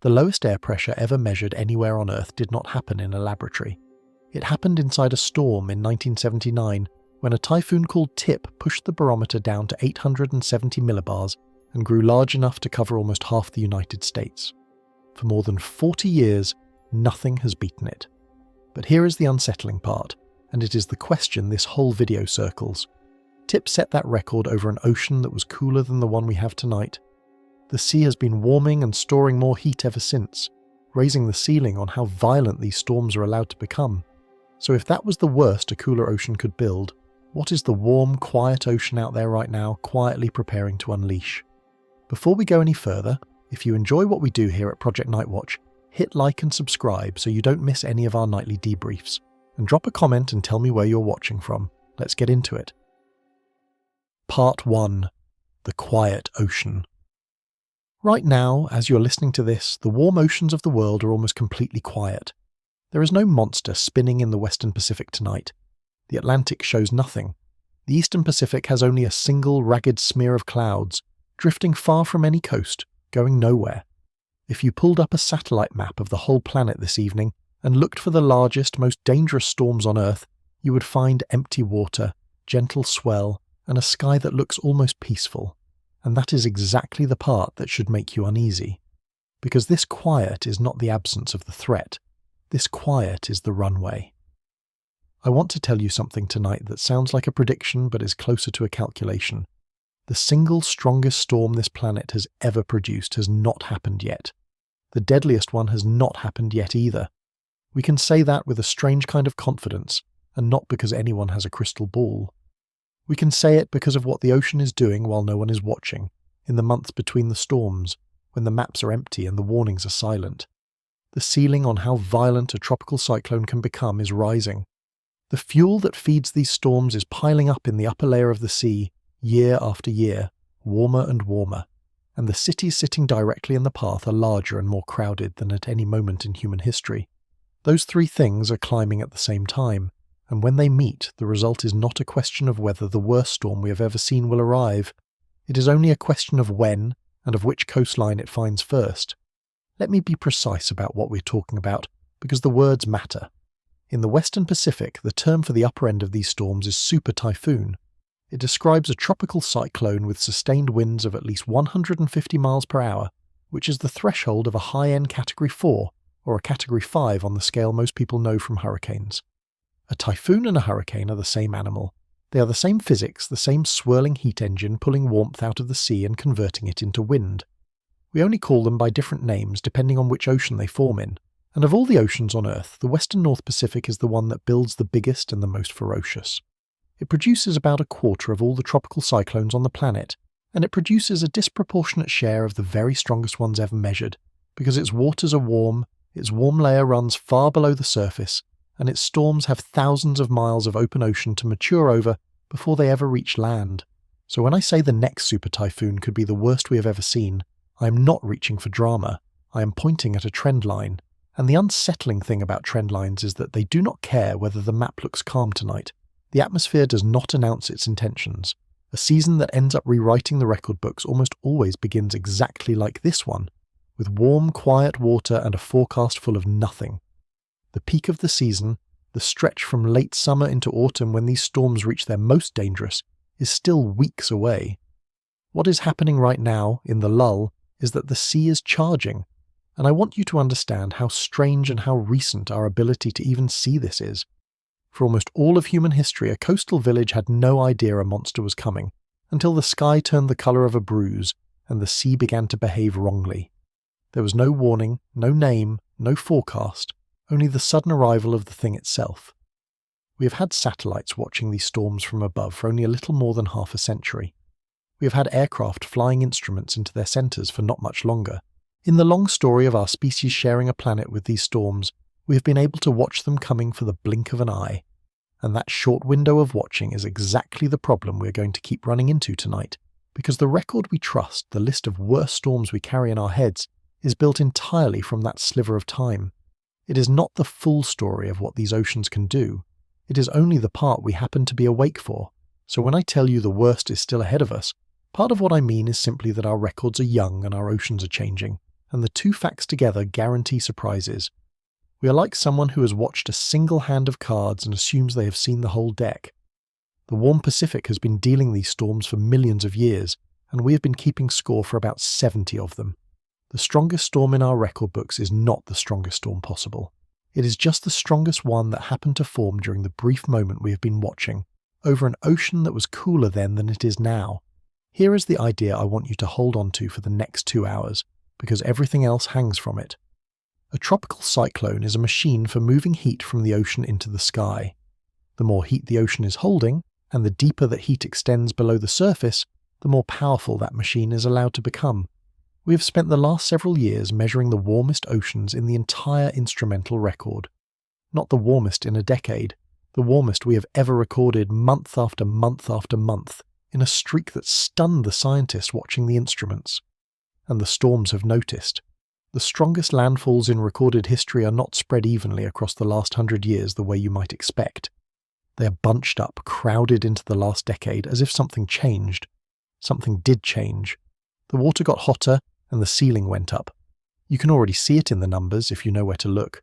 The lowest air pressure ever measured anywhere on Earth did not happen in a laboratory. It happened inside a storm in 1979 when a typhoon called Tip pushed the barometer down to 870 millibars and grew large enough to cover almost half the United States. For more than 40 years, nothing has beaten it. But here is the unsettling part, and it is the question this whole video circles. Tip set that record over an ocean that was cooler than the one we have tonight. The sea has been warming and storing more heat ever since, raising the ceiling on how violent these storms are allowed to become. So if that was the worst a cooler ocean could build, what is the warm, quiet ocean out there right now quietly preparing to unleash? Before we go any further, if you enjoy what we do here at Project Nightwatch, hit like and subscribe so you don't miss any of our nightly debriefs, and drop a comment and tell me where you're watching from. Let's get into it. Part 1. The Quiet Ocean. Right now, as you're listening to this, the warm oceans of the world are almost completely quiet. There is no monster spinning in the Western Pacific tonight. The Atlantic shows nothing. The Eastern Pacific has only a single ragged smear of clouds, drifting far from any coast, going nowhere. If you pulled up a satellite map of the whole planet this evening and looked for the largest, most dangerous storms on Earth, you would find empty water, gentle swell, and a sky that looks almost peaceful. And that is exactly the part that should make you uneasy. Because this quiet is not the absence of the threat. This quiet is the runway. I want to tell you something tonight that sounds like a prediction but is closer to a calculation. The single strongest storm this planet has ever produced has not happened yet. The deadliest one has not happened yet either. We can say that with a strange kind of confidence, and not because anyone has a crystal ball. We can say it because of what the ocean is doing while no one is watching, in the months between the storms, when the maps are empty and the warnings are silent. The ceiling on how violent a tropical cyclone can become is rising. The fuel that feeds these storms is piling up in the upper layer of the sea, year after year, warmer and warmer, and the cities sitting directly in the path are larger and more crowded than at any moment in human history. Those three things are climbing at the same time, and when they meet, the result is not a question of whether the worst storm we have ever seen will arrive. It is only a question of when, and of which coastline it finds first. Let me be precise about what we're talking about, because the words matter. In the Western Pacific, the term for the upper end of these storms is super typhoon. It describes a tropical cyclone with sustained winds of at least 150 miles per hour, which is the threshold of a high-end Category 4, or a Category 5 on the scale most people know from hurricanes. A typhoon and a hurricane are the same animal. They are the same physics, the same swirling heat engine pulling warmth out of the sea and converting it into wind. We only call them by different names depending on which ocean they form in, and of all the oceans on Earth, the Western North Pacific is the one that builds the biggest and the most ferocious. It produces about a quarter of all the tropical cyclones on the planet, and it produces a disproportionate share of the very strongest ones ever measured, because its waters are warm, its warm layer runs far below the surface, and its storms have thousands of miles of open ocean to mature over before they ever reach land. So when I say the next super typhoon could be the worst we have ever seen, I am not reaching for drama. I am pointing at a trend line. And the unsettling thing about trend lines is that they do not care whether the map looks calm tonight. The atmosphere does not announce its intentions. A season that ends up rewriting the record books almost always begins exactly like this one, with warm, quiet water and a forecast full of nothing. The peak of the season, the stretch from late summer into autumn when these storms reach their most dangerous, is still weeks away. What is happening right now, in the lull, is that the sea is charging, and I want you to understand how strange and how recent our ability to even see this is. For almost all of human history, a coastal village had no idea a monster was coming, until the sky turned the colour of a bruise and the sea began to behave wrongly. There was no warning, no name, no forecast, only the sudden arrival of the thing itself. We have had satellites watching these storms from above for only a little more than half a century. We have had aircraft flying instruments into their centres for not much longer. In the long story of our species sharing a planet with these storms, we have been able to watch them coming for the blink of an eye. And that short window of watching is exactly the problem we're going to keep running into tonight, because the record we trust, the list of worst storms we carry in our heads, is built entirely from that sliver of time. It is not the full story of what these oceans can do. It is only the part we happen to be awake for. So when I tell you the worst is still ahead of us, part of what I mean is simply that our records are young and our oceans are changing. and the two facts together guarantee surprises. We are like someone who has watched a single hand of cards and assumes they have seen the whole deck. The warm Pacific has been dealing these storms for millions of years, and we have been keeping score for about 70 of them. The strongest storm in our record books is not the strongest storm possible. It is just the strongest one that happened to form during the brief moment we have been watching, over an ocean that was cooler then than it is now. Here is the idea I want you to hold on to for the next 2 hours, because everything else hangs from it. A tropical cyclone is a machine for moving heat from the ocean into the sky. The more heat the ocean is holding, and the deeper that heat extends below the surface, the more powerful that machine is allowed to become. We have spent the last several years measuring the warmest oceans in the entire instrumental record. Not the warmest in a decade, the warmest we have ever recorded month after month after month, in a streak that stunned the scientists watching the instruments. And the storms have noticed. The strongest landfalls in recorded history are not spread evenly across the last 100 years the way you might expect. They are bunched up, crowded into the last decade as if something changed. Something did change. The water got hotter and the ceiling went up. You can already see it in the numbers if you know where to look.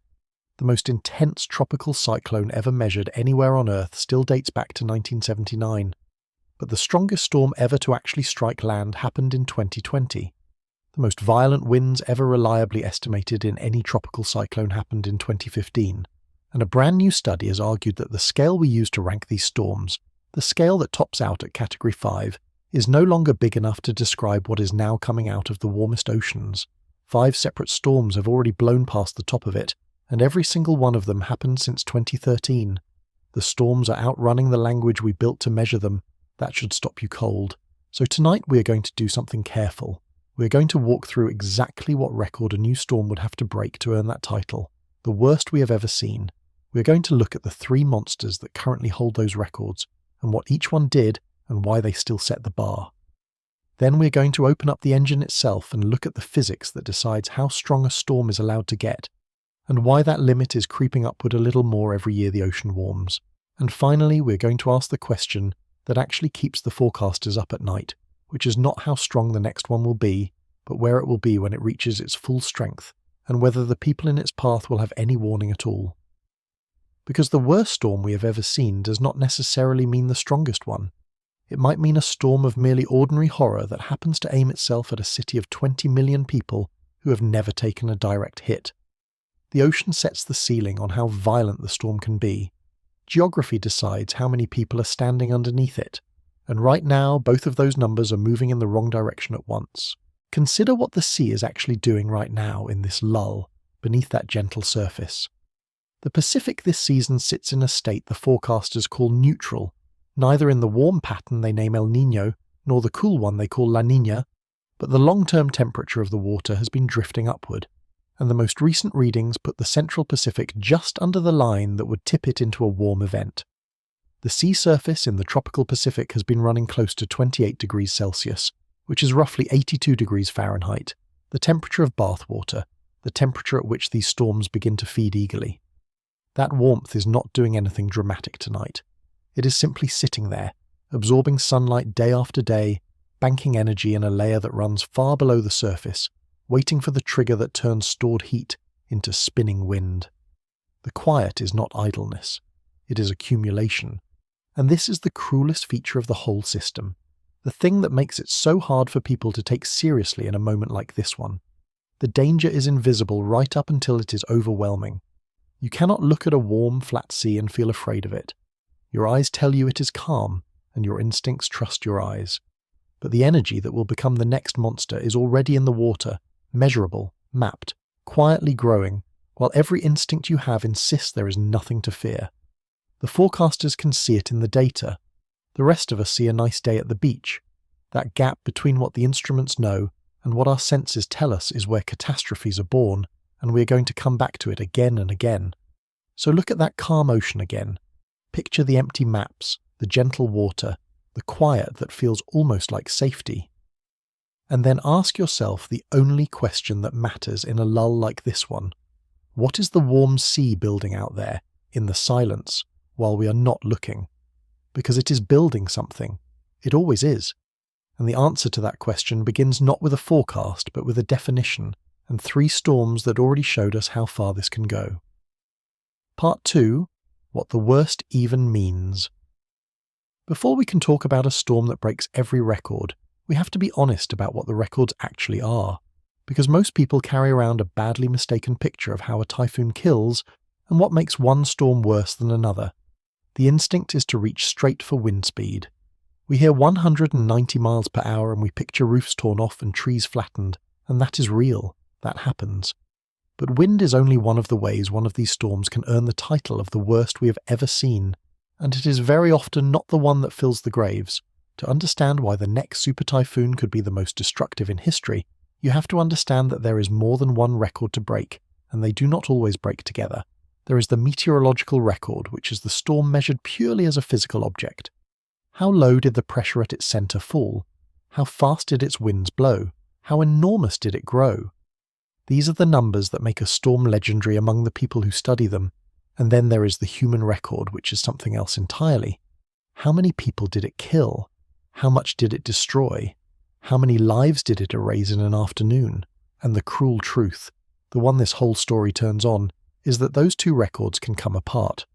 The most intense tropical cyclone ever measured anywhere on Earth still dates back to 1979. But the strongest storm ever to actually strike land happened in 2020. The most violent winds ever reliably estimated in any tropical cyclone happened in 2015. And a brand new study has argued that the scale we use to rank these storms, the scale that tops out at Category 5, is no longer big enough to describe what is now coming out of the warmest oceans. 5 separate storms have already blown past the top of it, and every single one of them happened since 2013. The storms are outrunning the language we built to measure them. That should stop you cold. So tonight we are going to do something careful. We are going to walk through exactly what record a new storm would have to break to earn that title, the worst we have ever seen. We are going to look at the 3 monsters that currently hold those records, and what each one did, and why they still set the bar. Then we're going to open up the engine itself and look at the physics that decides how strong a storm is allowed to get, and why that limit is creeping upward a little more every year the ocean warms. And finally, we're going to ask the question that actually keeps the forecasters up at night, which is not how strong the next one will be, but where it will be when it reaches its full strength, and whether the people in its path will have any warning at all. Because the worst storm we have ever seen does not necessarily mean the strongest one. It might mean a storm of merely ordinary horror that happens to aim itself at a city of 20 million people who have never taken a direct hit. The ocean sets the ceiling on how violent the storm can be. Geography decides how many people are standing underneath it. And right now, both of those numbers are moving in the wrong direction at once. Consider what the sea is actually doing right now in this lull, beneath that gentle surface. The Pacific this season sits in a state the forecasters call neutral, neither in the warm pattern they name El Niño, nor the cool one they call La Niña, but the long-term temperature of the water has been drifting upward, and the most recent readings put the central Pacific just under the line that would tip it into a warm event. The sea surface in the tropical Pacific has been running close to 28 degrees Celsius, which is roughly 82 degrees Fahrenheit, the temperature of bath water, the temperature at which these storms begin to feed eagerly. That warmth is not doing anything dramatic tonight. It is simply sitting there, absorbing sunlight day after day, banking energy in a layer that runs far below the surface, waiting for the trigger that turns stored heat into spinning wind. The quiet is not idleness. It is accumulation. And this is the cruelest feature of the whole system, the thing that makes it so hard for people to take seriously in a moment like this one. The danger is invisible right up until it is overwhelming. You cannot look at a warm, flat sea and feel afraid of it. Your eyes tell you it is calm, and your instincts trust your eyes. But the energy that will become the next monster is already in the water, measurable, mapped, quietly growing, while every instinct you have insists there is nothing to fear. The forecasters can see it in the data. The rest of us see a nice day at the beach. That gap between what the instruments know and what our senses tell us is where catastrophes are born, and we are going to come back to it again and again. So look at that calm ocean again. Picture the empty maps, the gentle water, the quiet that feels almost like safety. And then ask yourself the only question that matters in a lull like this one. What is the warm sea building out there, in the silence, while we are not looking? Because it is building something. It always is. And the answer to that question begins not with a forecast, but with a definition, and 3 storms that already showed us how far this can go. Part 2. What the worst even means. Before we can talk about a storm that breaks every record, we have to be honest about what the records actually are, because most people carry around a badly mistaken picture of how a typhoon kills and what makes one storm worse than another. The instinct is to reach straight for wind speed. We hear 190 miles per hour and we picture roofs torn off and trees flattened, and that is real. That happens. But wind is only one of the ways one of these storms can earn the title of the worst we have ever seen, and it is very often not the one that fills the graves. To understand why the next super typhoon could be the most destructive in history, you have to understand that there is more than one record to break, and they do not always break together. There is the meteorological record, which is the storm measured purely as a physical object. How low did the pressure at its centre fall? How fast did its winds blow? How enormous did it grow? These are the numbers that make a storm legendary among the people who study them. And then there is the human record, which is something else entirely. How many people did it kill? How much did it destroy? How many lives did it erase in an afternoon? And the cruel truth, the one this whole story turns on, is that those 2 records can come apart.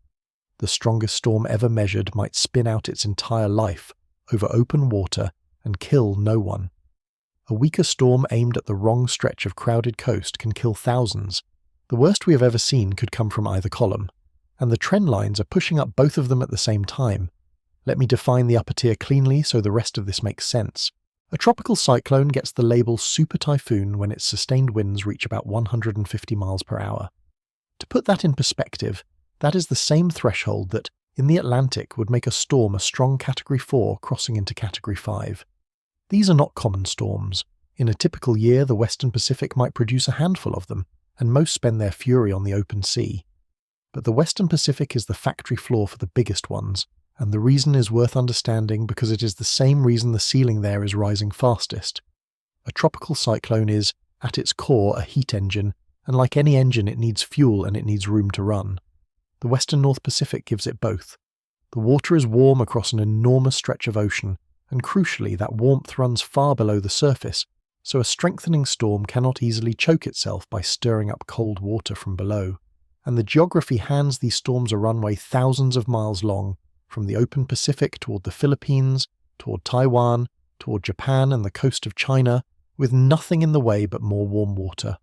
The strongest storm ever measured might spin out its entire life over open water and kill no one. A weaker storm aimed at the wrong stretch of crowded coast can kill thousands. The worst we have ever seen could come from either column, and the trend lines are pushing up both of them at the same time. Let me define the upper tier cleanly so the rest of this makes sense. A tropical cyclone gets the label super typhoon when its sustained winds reach about 150 miles per hour. To put that in perspective, that is the same threshold that, in the Atlantic, would make a storm a strong Category 4 crossing into Category 5. These are not common storms. In a typical year, the Western Pacific might produce a handful of them, and most spend their fury on the open sea. But the Western Pacific is the factory floor for the biggest ones, and the reason is worth understanding because it is the same reason the ceiling there is rising fastest. A tropical cyclone is, at its core, a heat engine, and like any engine it needs fuel and it needs room to run. The Western North Pacific gives it both. The water is warm across an enormous stretch of ocean, and crucially that warmth runs far below the surface, so a strengthening storm cannot easily choke itself by stirring up cold water from below. And the geography hands these storms a runway thousands of miles long, from the open Pacific toward the Philippines, toward Taiwan, toward Japan and the coast of China, with nothing in the way but more warm water.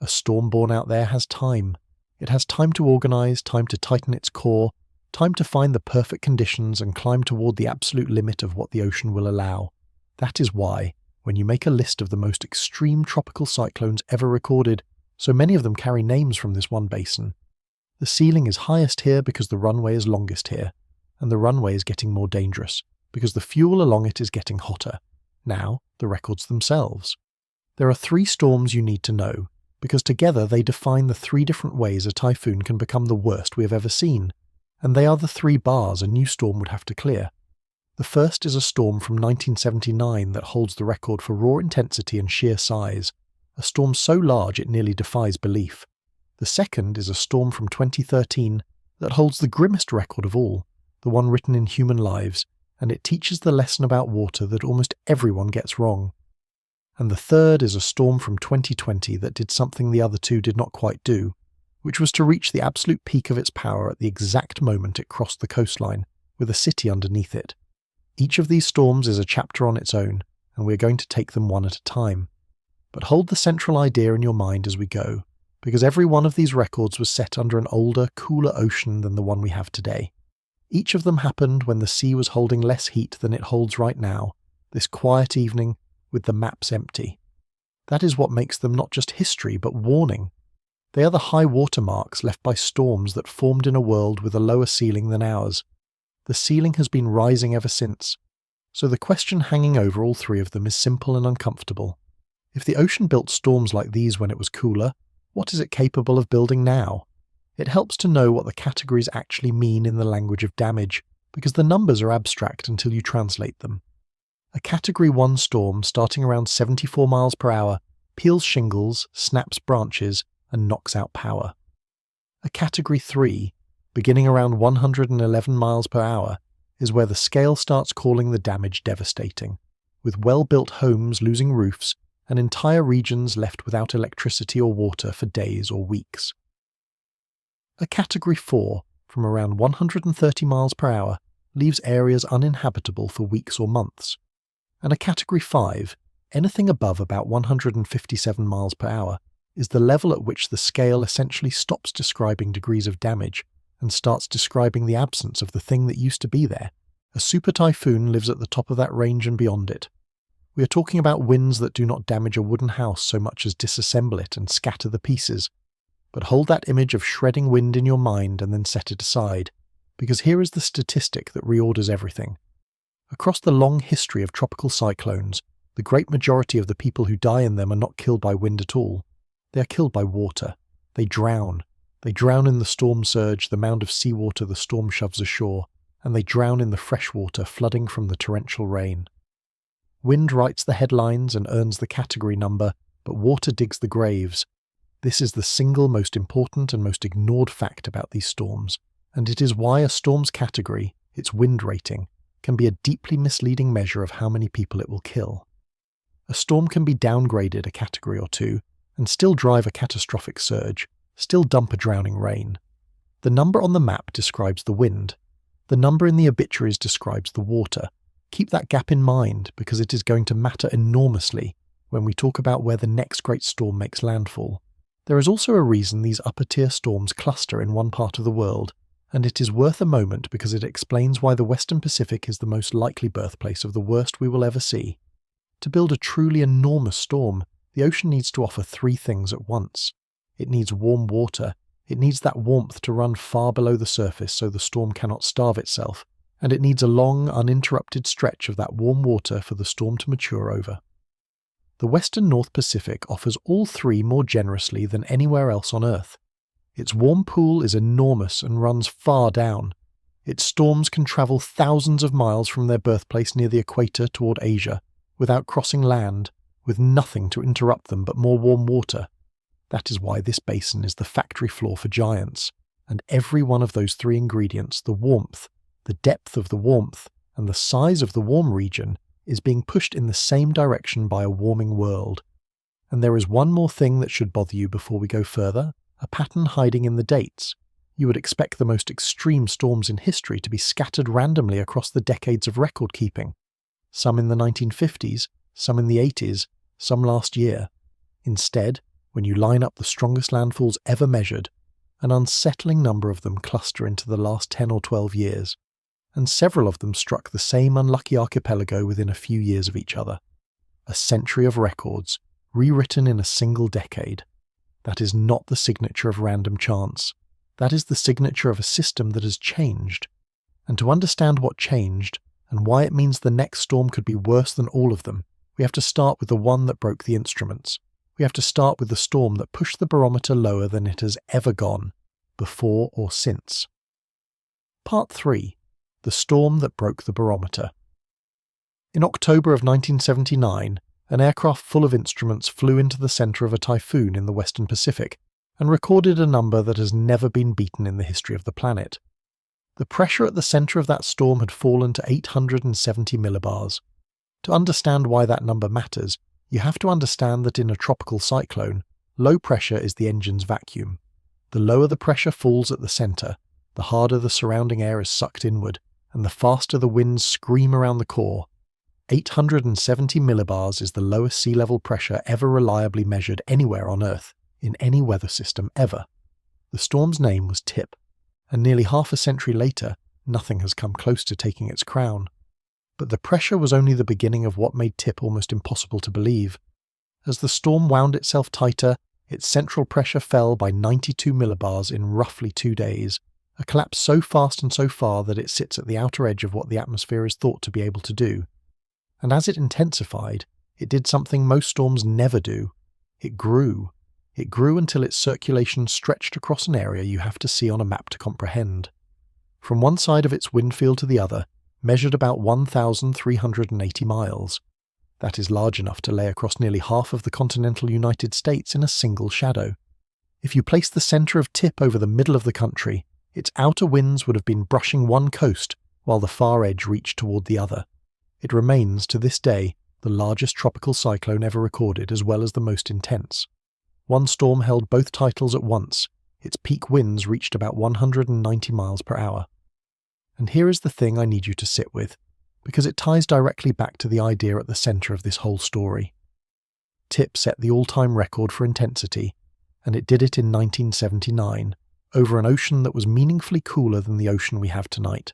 A storm born out there has time. It has time to organize, time to tighten its core, time to find the perfect conditions and climb toward the absolute limit of what the ocean will allow. That is why, when you make a list of the most extreme tropical cyclones ever recorded, so many of them carry names from this one basin. The ceiling is highest here because the runway is longest here, and the runway is getting more dangerous because the fuel along it is getting hotter. Now, the records themselves. There are 3 storms you need to know, because together they define the 3 different ways a typhoon can become the worst we have ever seen, and they are the 3 bars a new storm would have to clear. The first is a storm from 1979 that holds the record for raw intensity and sheer size, a storm so large it nearly defies belief. The second is a storm from 2013 that holds the grimmest record of all, the one written in human lives, and it teaches the lesson about water that almost everyone gets wrong. And the third is a storm from 2020 that did something the other 2 did not quite do, which was to reach the absolute peak of its power at the exact moment it crossed the coastline, with a city underneath it. Each of these storms is a chapter on its own, and we are going to take them one at a time. But hold the central idea in your mind as we go, because every one of these records was set under an older, cooler ocean than the one we have today. Each of them happened when the sea was holding less heat than it holds right now, this quiet evening, with the maps empty. That is what makes them not just history, but warning. They are the high water marks left by storms that formed in a world with a lower ceiling than ours. The ceiling has been rising ever since. So the question hanging over all 3 of them is simple and uncomfortable. If the ocean built storms like these when it was cooler, what is it capable of building now? It helps to know what the categories actually mean in the language of damage, because the numbers are abstract until you translate them. A Category 1 storm starting around 74 miles per hour peels shingles, snaps branches, and knocks out power. A Category 3, beginning around 111 miles per hour, is where the scale starts calling the damage devastating, with well-built homes losing roofs and entire regions left without electricity or water for days or weeks. A Category 4, from around 130 miles per hour, leaves areas uninhabitable for weeks or months. And a Category 5, anything above about 157 miles per hour, is the level at which the scale essentially stops describing degrees of damage and starts describing the absence of the thing that used to be there. A super typhoon lives at the top of that range and beyond it. We are talking about winds that do not damage a wooden house so much as disassemble it and scatter the pieces. But hold that image of shredding wind in your mind and then set it aside, because here is the statistic that reorders everything. Across the long history of tropical cyclones, the great majority of the people who die in them are not killed by wind at all. They are killed by water. They drown. They drown in the storm surge, the mound of seawater the storm shoves ashore, and they drown in the fresh water flooding from the torrential rain. Wind writes the headlines and earns the category number, but water digs the graves. This is the single most important and most ignored fact about these storms, and it is why a storm's category, its wind rating, can be a deeply misleading measure of how many people it will kill. A storm can be downgraded a category or two, and still drive a catastrophic surge, still dump a drowning rain. The number on the map describes the wind. The number in the obituaries describes the water. Keep that gap in mind, because it is going to matter enormously when we talk about where the next great storm makes landfall. There is also a reason these upper-tier storms cluster in one part of the world, and it is worth a moment because it explains why the Western Pacific is the most likely birthplace of the worst we will ever see. To build a truly enormous storm, the ocean needs to offer three things at once. It needs warm water, it needs that warmth to run far below the surface so the storm cannot starve itself, and it needs a long, uninterrupted stretch of that warm water for the storm to mature over. The Western North Pacific offers all three more generously than anywhere else on Earth. Its warm pool is enormous and runs far down. Its storms can travel thousands of miles from their birthplace near the equator toward Asia, without crossing land, with nothing to interrupt them but more warm water. That is why this basin is the factory floor for giants, and every one of those three ingredients, the warmth, the depth of the warmth, and the size of the warm region, is being pushed in the same direction by a warming world. And there is one more thing that should bother you before we go further, a pattern hiding in the dates. You would expect the most extreme storms in history to be scattered randomly across the decades of record keeping. Some in the 1950s, some in the 80s, some last year. Instead, when you line up the strongest landfalls ever measured, an unsettling number of them cluster into the last 10 or 12 years, and several of them struck the same unlucky archipelago within a few years of each other. A century of records, rewritten in a single decade. That is not the signature of random chance. That is the signature of a system that has changed. And to understand what changed, and why it means the next storm could be worse than all of them, we have to start with the one that broke the instruments. We have to start with the storm that pushed the barometer lower than it has ever gone, before or since. Part 3. The storm that broke the barometer. In October of 1979, an aircraft full of instruments flew into the center of a typhoon in the Western Pacific and recorded a number that has never been beaten in the history of the planet. The pressure at the center of that storm had fallen to 870 millibars. To understand why that number matters, you have to understand that in a tropical cyclone, low pressure is the engine's vacuum. The lower the pressure falls at the center, the harder the surrounding air is sucked inward, and the faster the winds scream around the core. 870 millibars is the lowest sea level pressure ever reliably measured anywhere on Earth, in any weather system ever. The storm's name was Tip, and nearly half a century later, nothing has come close to taking its crown. But the pressure was only the beginning of what made Tip almost impossible to believe. As the storm wound itself tighter, its central pressure fell by 92 millibars in roughly 2 days, a collapse so fast and so far that it sits at the outer edge of what the atmosphere is thought to be able to do. And as it intensified, it did something most storms never do. It grew. It grew until its circulation stretched across an area you have to see on a map to comprehend. From one side of its wind field to the other, measured about 1,380 miles. That is large enough to lay across nearly half of the continental United States in a single shadow. If you place the center of Tip over the middle of the country, its outer winds would have been brushing one coast while the far edge reached toward the other. It remains, to this day, the largest tropical cyclone ever recorded as well as the most intense. One storm held both titles at once. Its peak winds reached about 190 miles per hour. And here is the thing I need you to sit with, because it ties directly back to the idea at the centre of this whole story. Tip set the all-time record for intensity, and it did it in 1979, over an ocean that was meaningfully cooler than the ocean we have tonight.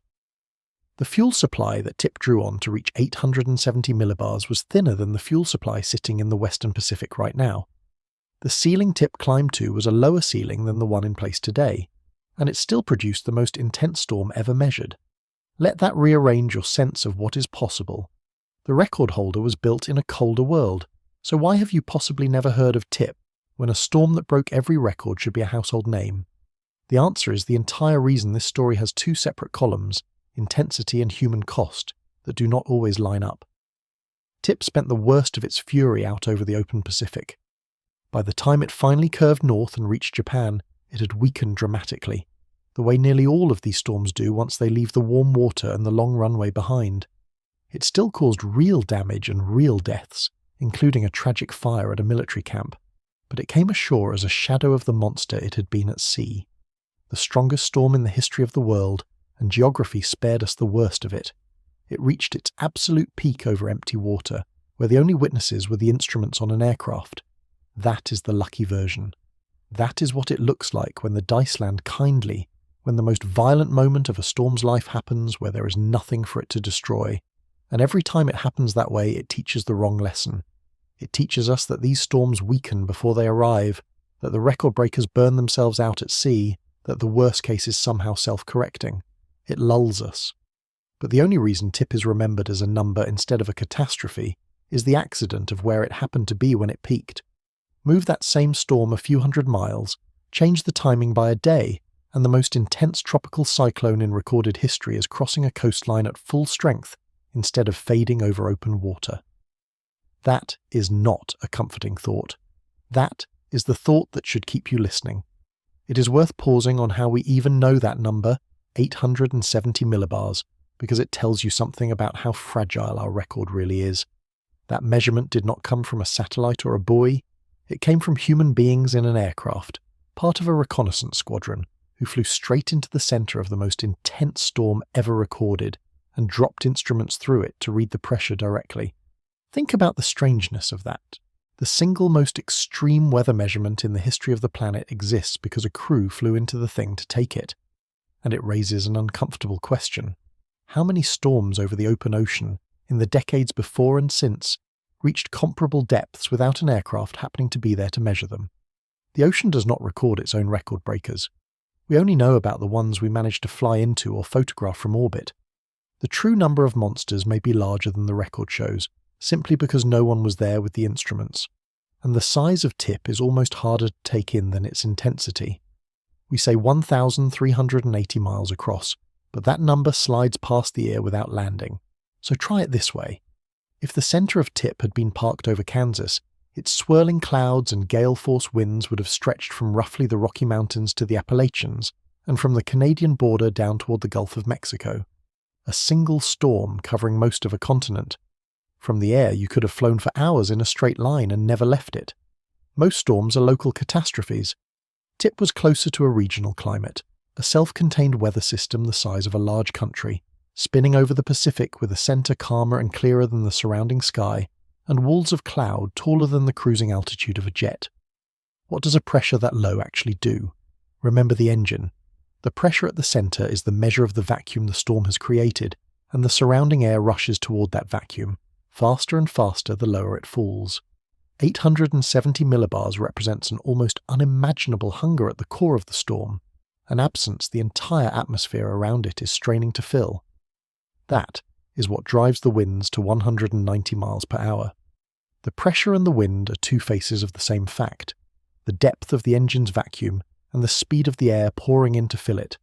The fuel supply that Tip drew on to reach 870 millibars was thinner than the fuel supply sitting in the Western Pacific right now. The ceiling Tip climbed to was a lower ceiling than the one in place today, and it still produced the most intense storm ever measured. Let that rearrange your sense of what is possible. The record holder was built in a colder world, so why have you possibly never heard of Tip, when a storm that broke every record should be a household name? The answer is the entire reason this story has two separate columns, intensity and human cost, that do not always line up. Tip spent the worst of its fury out over the open Pacific. By the time it finally curved north and reached Japan, it had weakened dramatically, the way nearly all of these storms do once they leave the warm water and the long runway behind. It still caused real damage and real deaths, including a tragic fire at a military camp, but it came ashore as a shadow of the monster it had been at sea. The strongest storm in the history of the world, and geography spared us the worst of it. It reached its absolute peak over empty water, where the only witnesses were the instruments on an aircraft. That is the lucky version. That is what it looks like when the dice land kindly, when the most violent moment of a storm's life happens where there is nothing for it to destroy. And every time it happens that way, it teaches the wrong lesson. It teaches us that these storms weaken before they arrive, that the record breakers burn themselves out at sea, that the worst case is somehow self-correcting. It lulls us. But the only reason Tip is remembered as a number instead of a catastrophe is the accident of where it happened to be when it peaked. Move that same storm a few hundred miles, change the timing by a day, and the most intense tropical cyclone in recorded history is crossing a coastline at full strength instead of fading over open water. That is not a comforting thought. That is the thought that should keep you listening. It is worth pausing on how we even know that number, 870 millibars, because it tells you something about how fragile our record really is. That measurement did not come from a satellite or a buoy. It came from human beings in an aircraft, part of a reconnaissance squadron, who flew straight into the centre of the most intense storm ever recorded and dropped instruments through it to read the pressure directly. Think about the strangeness of that. The single most extreme weather measurement in the history of the planet exists because a crew flew into the thing to take it. And it raises an uncomfortable question. How many storms over the open ocean, in the decades before and since, reached comparable depths without an aircraft happening to be there to measure them? The ocean does not record its own record breakers. We only know about the ones we managed to fly into or photograph from orbit. The true number of monsters may be larger than the record shows, simply because no one was there with the instruments. And the size of Tip is almost harder to take in than its intensity. We say 1,380 miles across, but that number slides past the ear without landing. So try it this way. If the centre of Tip had been parked over Kansas, its swirling clouds and gale-force winds would have stretched from roughly the Rocky Mountains to the Appalachians, and from the Canadian border down toward the Gulf of Mexico. A single storm covering most of a continent. From the air, you could have flown for hours in a straight line and never left it. Most storms are local catastrophes. Tip was closer to a regional climate, a self-contained weather system the size of a large country, spinning over the Pacific with a centre calmer and clearer than the surrounding sky, and walls of cloud taller than the cruising altitude of a jet. What does a pressure that low actually do? Remember the engine. The pressure at the centre is the measure of the vacuum the storm has created, and the surrounding air rushes toward that vacuum, faster and faster the lower it falls. 870 millibars represents an almost unimaginable hunger at the core of the storm, an absence the entire atmosphere around it is straining to fill. That is what drives the winds to 190 miles per hour. The pressure and the wind are two faces of the same fact, the depth of the engine's vacuum and the speed of the air pouring in to fill it.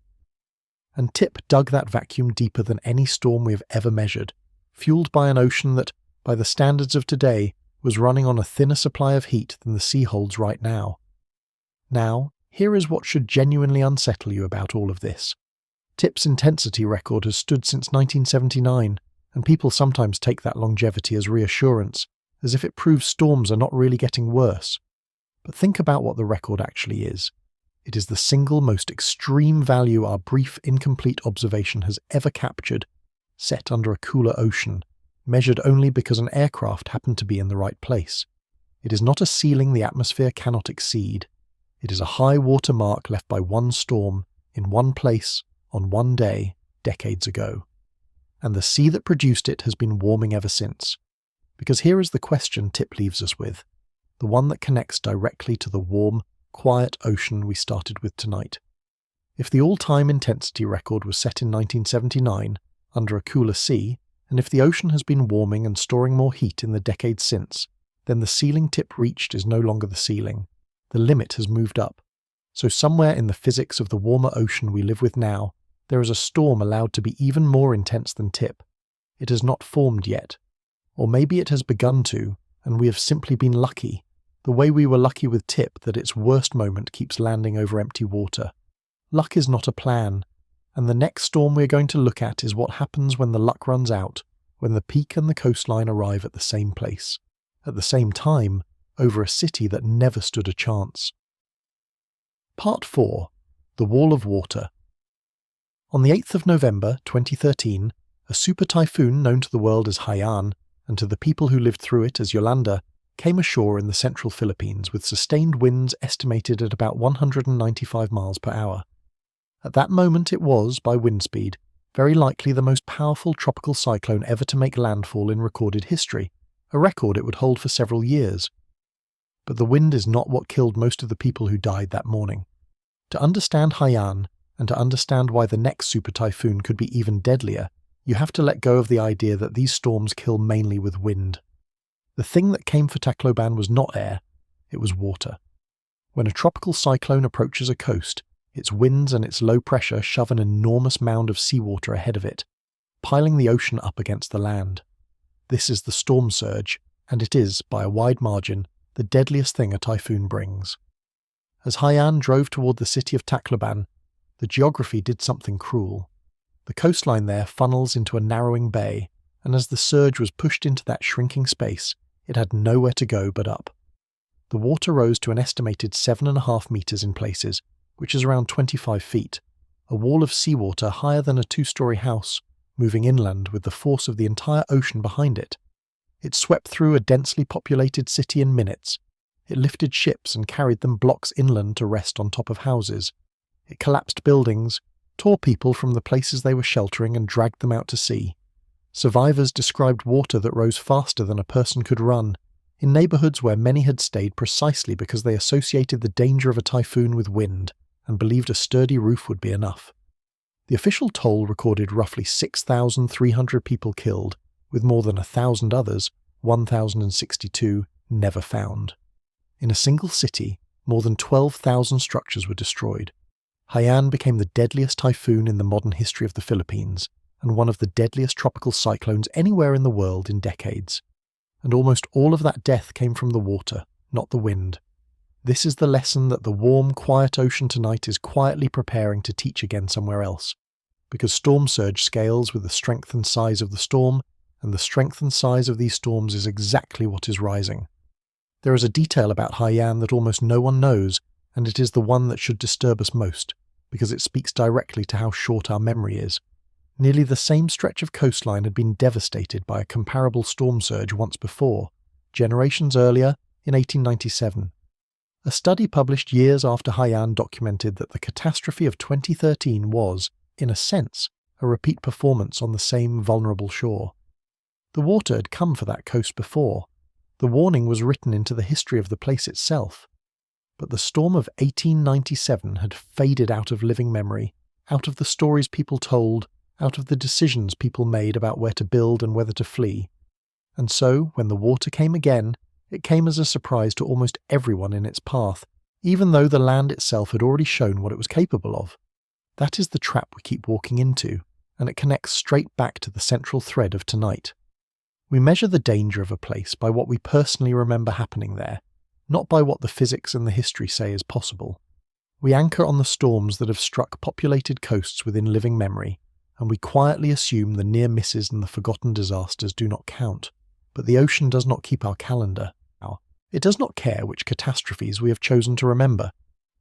And Tip dug that vacuum deeper than any storm we have ever measured, fueled by an ocean that, by the standards of today, was running on a thinner supply of heat than the sea holds right now. Now, here is what should genuinely unsettle you about all of this. Tip's intensity record has stood since 1979, and people sometimes take that longevity as reassurance, as if it proves storms are not really getting worse. But think about what the record actually is. It is the single most extreme value our brief, incomplete observation has ever captured, set under a cooler ocean, measured only because an aircraft happened to be in the right place. It is not a ceiling the atmosphere cannot exceed. It is a high water mark left by one storm, in one place, on one day, decades ago. And the sea that produced it has been warming ever since. Because here is the question Tip leaves us with, the one that connects directly to the warm, quiet ocean we started with tonight. If the all-time intensity record was set in 1979, under a cooler sea, and if the ocean has been warming and storing more heat in the decades since, then the ceiling Tip reached is no longer the ceiling. The limit has moved up. So somewhere in the physics of the warmer ocean we live with now, there is a storm allowed to be even more intense than Tip. It has not formed yet. Or maybe it has begun to, and we have simply been lucky, the way we were lucky with Tip that its worst moment keeps landing over empty water. Luck is not a plan, and the next storm we are going to look at is what happens when the luck runs out, when the peak and the coastline arrive at the same place, at the same time, over a city that never stood a chance. Part 4. The Wall of Water. On the 8th of November 2013, a super typhoon known to the world as Haiyan, and to the people who lived through it as Yolanda, came ashore in the central Philippines with sustained winds estimated at about 195 miles per hour. At that moment it was, by wind speed, very likely the most powerful tropical cyclone ever to make landfall in recorded history, a record it would hold for several years. But the wind is not what killed most of the people who died that morning. To understand Haiyan, and to understand why the next super typhoon could be even deadlier, you have to let go of the idea that these storms kill mainly with wind. The thing that came for Tacloban was not air, it was water. When a tropical cyclone approaches a coast, its winds and its low pressure shove an enormous mound of seawater ahead of it, piling the ocean up against the land. This is the storm surge, and it is, by a wide margin, the deadliest thing a typhoon brings. As Haiyan drove toward the city of Tacloban, the geography did something cruel. The coastline there funnels into a narrowing bay, and as the surge was pushed into that shrinking space, it had nowhere to go but up. The water rose to an estimated 7.5 meters in places, which is around 25 feet, a wall of seawater higher than a 2-story house, moving inland with the force of the entire ocean behind it. It swept through a densely populated city in minutes. It lifted ships and carried them blocks inland to rest on top of houses. It collapsed buildings, tore people from the places they were sheltering and dragged them out to sea. Survivors described water that rose faster than a person could run, in neighborhoods where many had stayed precisely because they associated the danger of a typhoon with wind, and believed a sturdy roof would be enough. The official toll recorded roughly 6,300 people killed, with more than 1,000 others, 1,062, never found. In a single city, more than 12,000 structures were destroyed. Haiyan became the deadliest typhoon in the modern history of the Philippines, and one of the deadliest tropical cyclones anywhere in the world in decades. And almost all of that death came from the water, not the wind. This is the lesson that the warm, quiet ocean tonight is quietly preparing to teach again somewhere else, because storm surge scales with the strength and size of the storm, and the strength and size of these storms is exactly what is rising. There is a detail about Haiyan that almost no one knows, and it is the one that should disturb us most, because it speaks directly to how short our memory is. Nearly the same stretch of coastline had been devastated by a comparable storm surge once before, generations earlier, in 1897. A study published years after Haiyan documented that the catastrophe of 2013 was, in a sense, a repeat performance on the same vulnerable shore. The water had come for that coast before. The warning was written into the history of the place itself. But the storm of 1897 had faded out of living memory, out of the stories people told, out of the decisions people made about where to build and whether to flee. And so, when the water came again, it came as a surprise to almost everyone in its path, even though the land itself had already shown what it was capable of. That is the trap we keep walking into, and it connects straight back to the central thread of tonight. We measure the danger of a place by what we personally remember happening there, not by what the physics and the history say is possible. We anchor on the storms that have struck populated coasts within living memory, and we quietly assume the near misses and the forgotten disasters do not count. But the ocean does not keep our calendar. It does not care which catastrophes we have chosen to remember.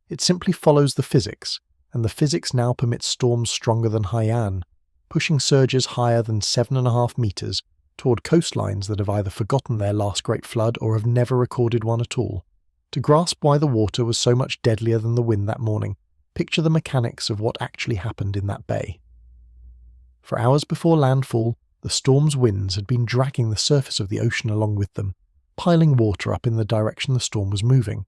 It simply follows the physics, and the physics now permits storms stronger than Haiyan, pushing surges higher than 7.5 meters toward coastlines that have either forgotten their last great flood or have never recorded one at all. To grasp why the water was so much deadlier than the wind that morning, picture the mechanics of what actually happened in that bay. For hours before landfall, the storm's winds had been dragging the surface of the ocean along with them, piling water up in the direction the storm was moving.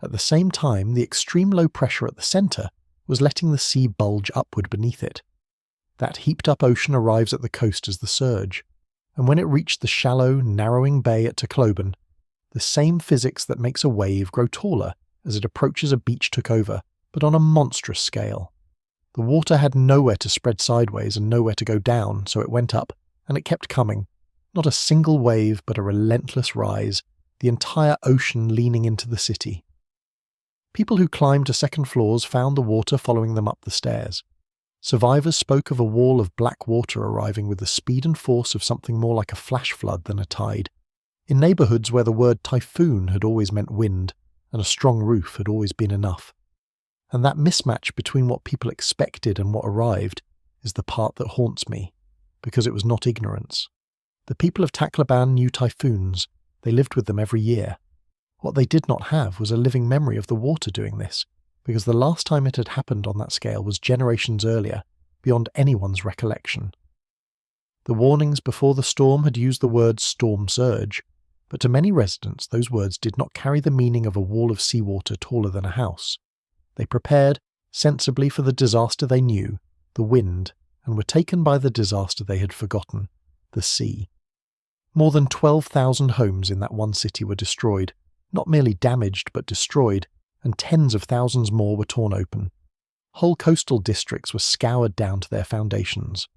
At the same time, the extreme low pressure at the centre was letting the sea bulge upward beneath it. That heaped-up ocean arrives at the coast as the surge, and when it reached the shallow, narrowing bay at Tacloban, the same physics that makes a wave grow taller as it approaches a beach took over, but on a monstrous scale. The water had nowhere to spread sideways and nowhere to go down, so it went up, and it kept coming. Not a single wave, but a relentless rise, the entire ocean leaning into the city. People who climbed to second floors found the water following them up the stairs. Survivors spoke of a wall of black water arriving with the speed and force of something more like a flash flood than a tide. In neighbourhoods where the word typhoon had always meant wind, and a strong roof had always been enough. And that mismatch between what people expected and what arrived is the part that haunts me, because it was not ignorance. The people of Tacloban knew typhoons. They lived with them every year. What they did not have was a living memory of the water doing this, because the last time it had happened on that scale was generations earlier, beyond anyone's recollection. The warnings before the storm had used the word storm surge, but to many residents those words did not carry the meaning of a wall of seawater taller than a house. They prepared, sensibly, for the disaster they knew, the wind, and were taken by the disaster they had forgotten, the sea. More than 12,000 homes in that one city were destroyed, not merely damaged but destroyed, and tens of thousands more were torn open. Whole coastal districts were scoured down to their foundations.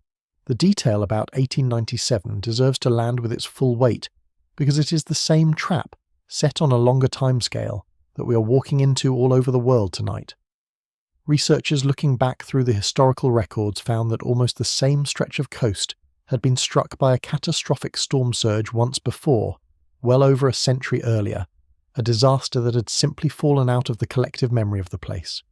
The detail about 1897 deserves to land with its full weight, because it is the same trap, set on a longer timescale, that we are walking into all over the world tonight. Researchers looking back through the historical records found that almost the same stretch of coast had been struck by a catastrophic storm surge once before, well over a century earlier, a disaster that had simply fallen out of the collective memory of the place.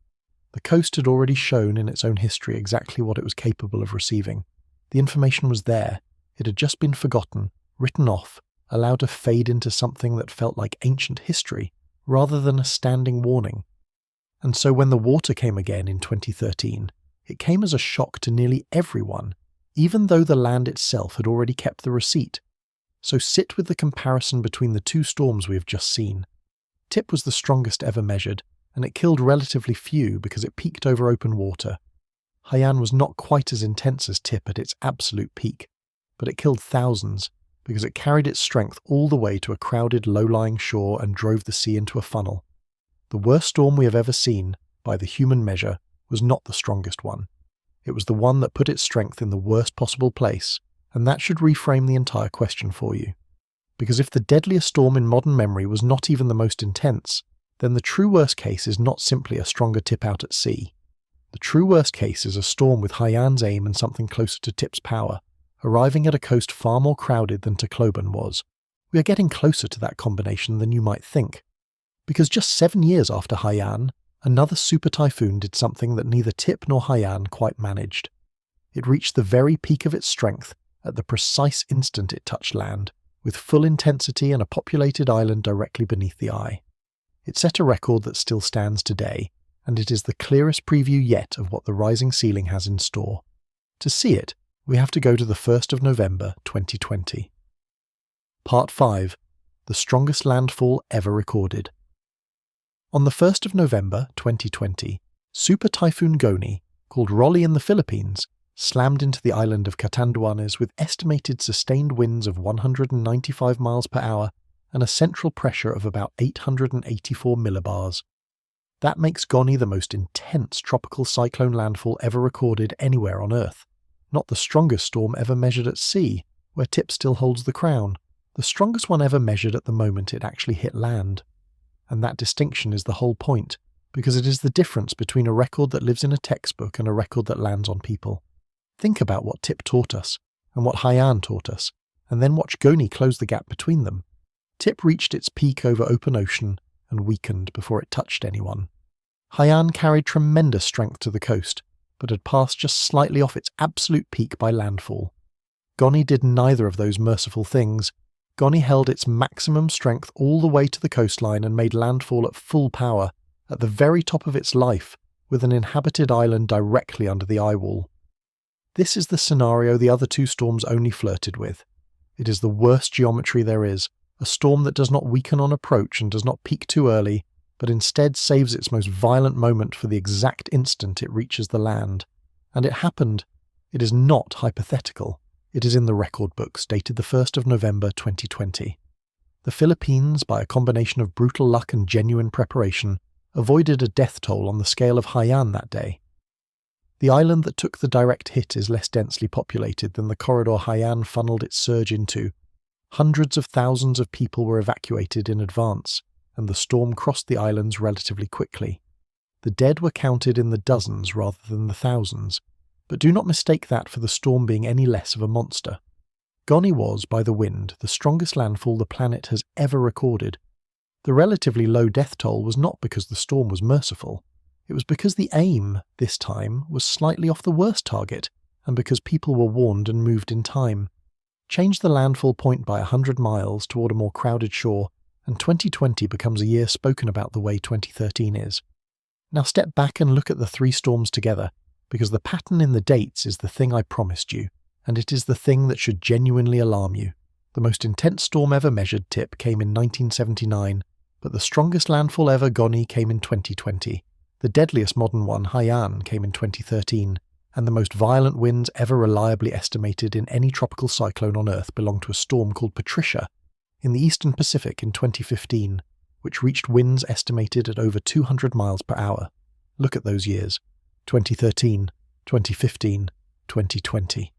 The coast had already shown in its own history exactly what it was capable of receiving. The information was there. It had just been forgotten, written off, allowed to fade into something that felt like ancient history, rather than a standing warning. And so when the water came again in 2013, it came as a shock to nearly everyone, even though the land itself had already kept the receipt. So sit with the comparison between the two storms we have just seen. Tip was the strongest ever measured, and it killed relatively few because it peaked over open water. Haiyan was not quite as intense as Tip at its absolute peak, but it killed thousands because it carried its strength all the way to a crowded low-lying shore and drove the sea into a funnel. The worst storm we have ever seen, by the human measure, was not the strongest one. It was the one that put its strength in the worst possible place, and that should reframe the entire question for you. Because if the deadliest storm in modern memory was not even the most intense, then the true worst case is not simply a stronger Tip out at sea. The true worst case is a storm with Haiyan's aim and something closer to Tip's power, arriving at a coast far more crowded than Tacloban was. We are getting closer to that combination than you might think. Because just 7 years after Haiyan, another super typhoon did something that neither Tip nor Haiyan quite managed. It reached the very peak of its strength at the precise instant it touched land, with full intensity and a populated island directly beneath the eye. It set a record that still stands today, and it is the clearest preview yet of what the rising ceiling has in store. To see it, we have to go to the 1st of November 2020. Part 5. The strongest landfall ever recorded. On the 1st of November 2020, Super Typhoon Goni, called Rolly in the Philippines, slammed into the island of Catanduanes with estimated sustained winds of 195 miles per hour and a central pressure of about 884 millibars. That makes Goni the most intense tropical cyclone landfall ever recorded anywhere on Earth. Not the strongest storm ever measured at sea, where Tip still holds the crown. The strongest one ever measured at the moment it actually hit land. And that distinction is the whole point, because it is the difference between a record that lives in a textbook and a record that lands on people. Think about what Tip taught us, and what Haiyan taught us, and then watch Goni close the gap between them. Tip reached its peak over open ocean and weakened before it touched anyone. Haiyan carried tremendous strength to the coast, but had passed just slightly off its absolute peak by landfall. Goni did neither of those merciful things. Goni held its maximum strength all the way to the coastline and made landfall at full power, at the very top of its life, with an inhabited island directly under the eye wall. This is the scenario the other two storms only flirted with. It is the worst geometry there is, a storm that does not weaken on approach and does not peak too early, but instead saves its most violent moment for the exact instant it reaches the land. And it happened. It is not hypothetical. It is in the record books, dated the 1st of November 2020. The Philippines, by a combination of brutal luck and genuine preparation, avoided a death toll on the scale of Haiyan that day. The island that took the direct hit is less densely populated than the corridor Haiyan funneled its surge into. Hundreds of thousands of people were evacuated in advance, and the storm crossed the islands relatively quickly. The dead were counted in the dozens rather than the thousands, but do not mistake that for the storm being any less of a monster. Goni was, by the wind, the strongest landfall the planet has ever recorded. The relatively low death toll was not because the storm was merciful. It was because the aim, this time, was slightly off the worst target, and because people were warned and moved in time. Change the landfall point by 100 miles toward a more crowded shore, and 2020 becomes a year spoken about the way 2013 is. Now step back and look at the three storms together, because the pattern in the dates is the thing I promised you, and it is the thing that should genuinely alarm you. The most intense storm ever measured, Tip, came in 1979, but the strongest landfall ever, Goni, came in 2020. The deadliest modern one, Haiyan, came in 2013, and the most violent winds ever reliably estimated in any tropical cyclone on Earth belong to a storm called Patricia in the eastern Pacific in 2015, which reached winds estimated at over 200 miles per hour. Look at those years: 2013, 2015, 2020.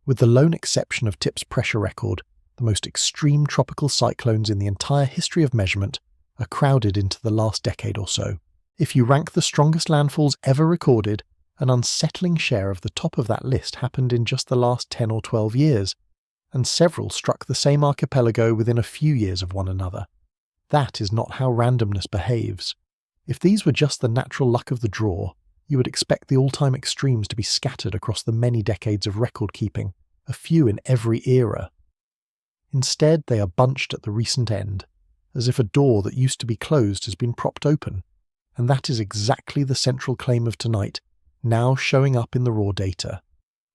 With the lone exception of Tip's pressure record, the most extreme tropical cyclones in the entire history of measurement are crowded into the last decade or so. If you rank the strongest landfalls ever recorded, an unsettling share of the top of that list happened in just the last 10 or 12 years, and several struck the same archipelago within a few years of one another. That is not how randomness behaves. If these were just the natural luck of the draw, you would expect the all-time extremes to be scattered across the many decades of record-keeping, a few in every era. Instead, they are bunched at the recent end, as if a door that used to be closed has been propped open. And that is exactly the central claim of tonight, now showing up in the raw data.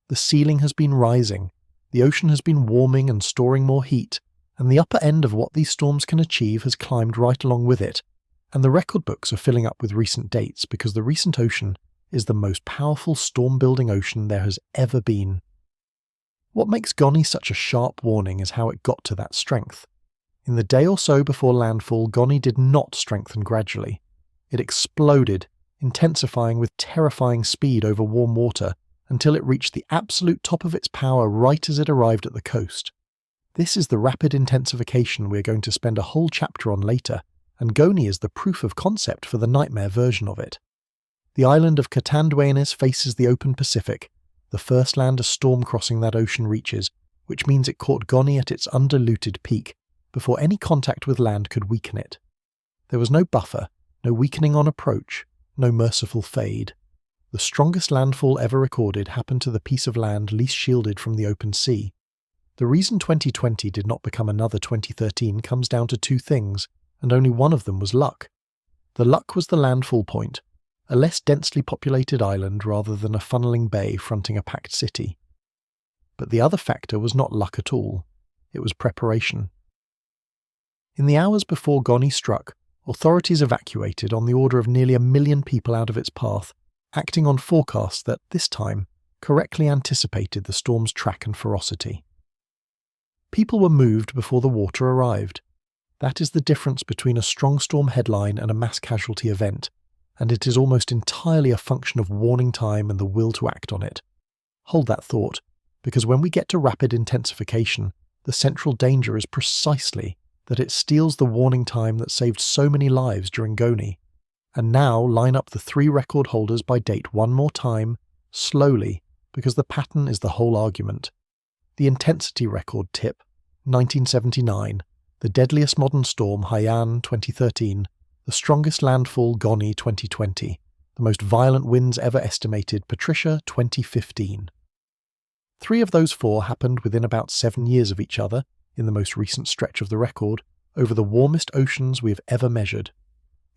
The ceiling has been rising, the ocean has been warming and storing more heat, and the upper end of what these storms can achieve has climbed right along with it. And the record books are filling up with recent dates because the recent ocean is the most powerful storm-building ocean there has ever been. What makes Goni such a sharp warning is how it got to that strength. In the day or so before landfall, Goni did not strengthen gradually. It exploded, intensifying with terrifying speed over warm water until it reached the absolute top of its power right as it arrived at the coast. This is the rapid intensification we're going to spend a whole chapter on later, and Goni is the proof of concept for the nightmare version of it. The island of Catanduanes faces the open Pacific, the first land a storm crossing that ocean reaches, which means it caught Goni at its undiluted peak, before any contact with land could weaken it. There was no buffer, no weakening on approach, no merciful fade. The strongest landfall ever recorded happened to the piece of land least shielded from the open sea. The reason 2020 did not become another 2013 comes down to two things, and only one of them was luck. The luck was the landfall point, a less densely populated island rather than a funneling bay fronting a packed city. But the other factor was not luck at all. It was preparation. In the hours before Goni struck, authorities evacuated on the order of nearly 1 million people out of its path, acting on forecasts that, this time, correctly anticipated the storm's track and ferocity. People were moved before the water arrived. That is the difference between a strong storm headline and a mass casualty event, and it is almost entirely a function of warning time and the will to act on it. Hold that thought, because when we get to rapid intensification, the central danger is precisely that it steals the warning time that saved so many lives during Goni. And now line up the three record holders by date one more time, slowly, because the pattern is the whole argument. The intensity record tip, 1979, the deadliest modern storm Haiyan 2013, the strongest landfall Goni 2020, the most violent winds ever estimated Patricia 2015. 3 of those 4 happened within about 7 years of each other, in the most recent stretch of the record, over the warmest oceans we have ever measured.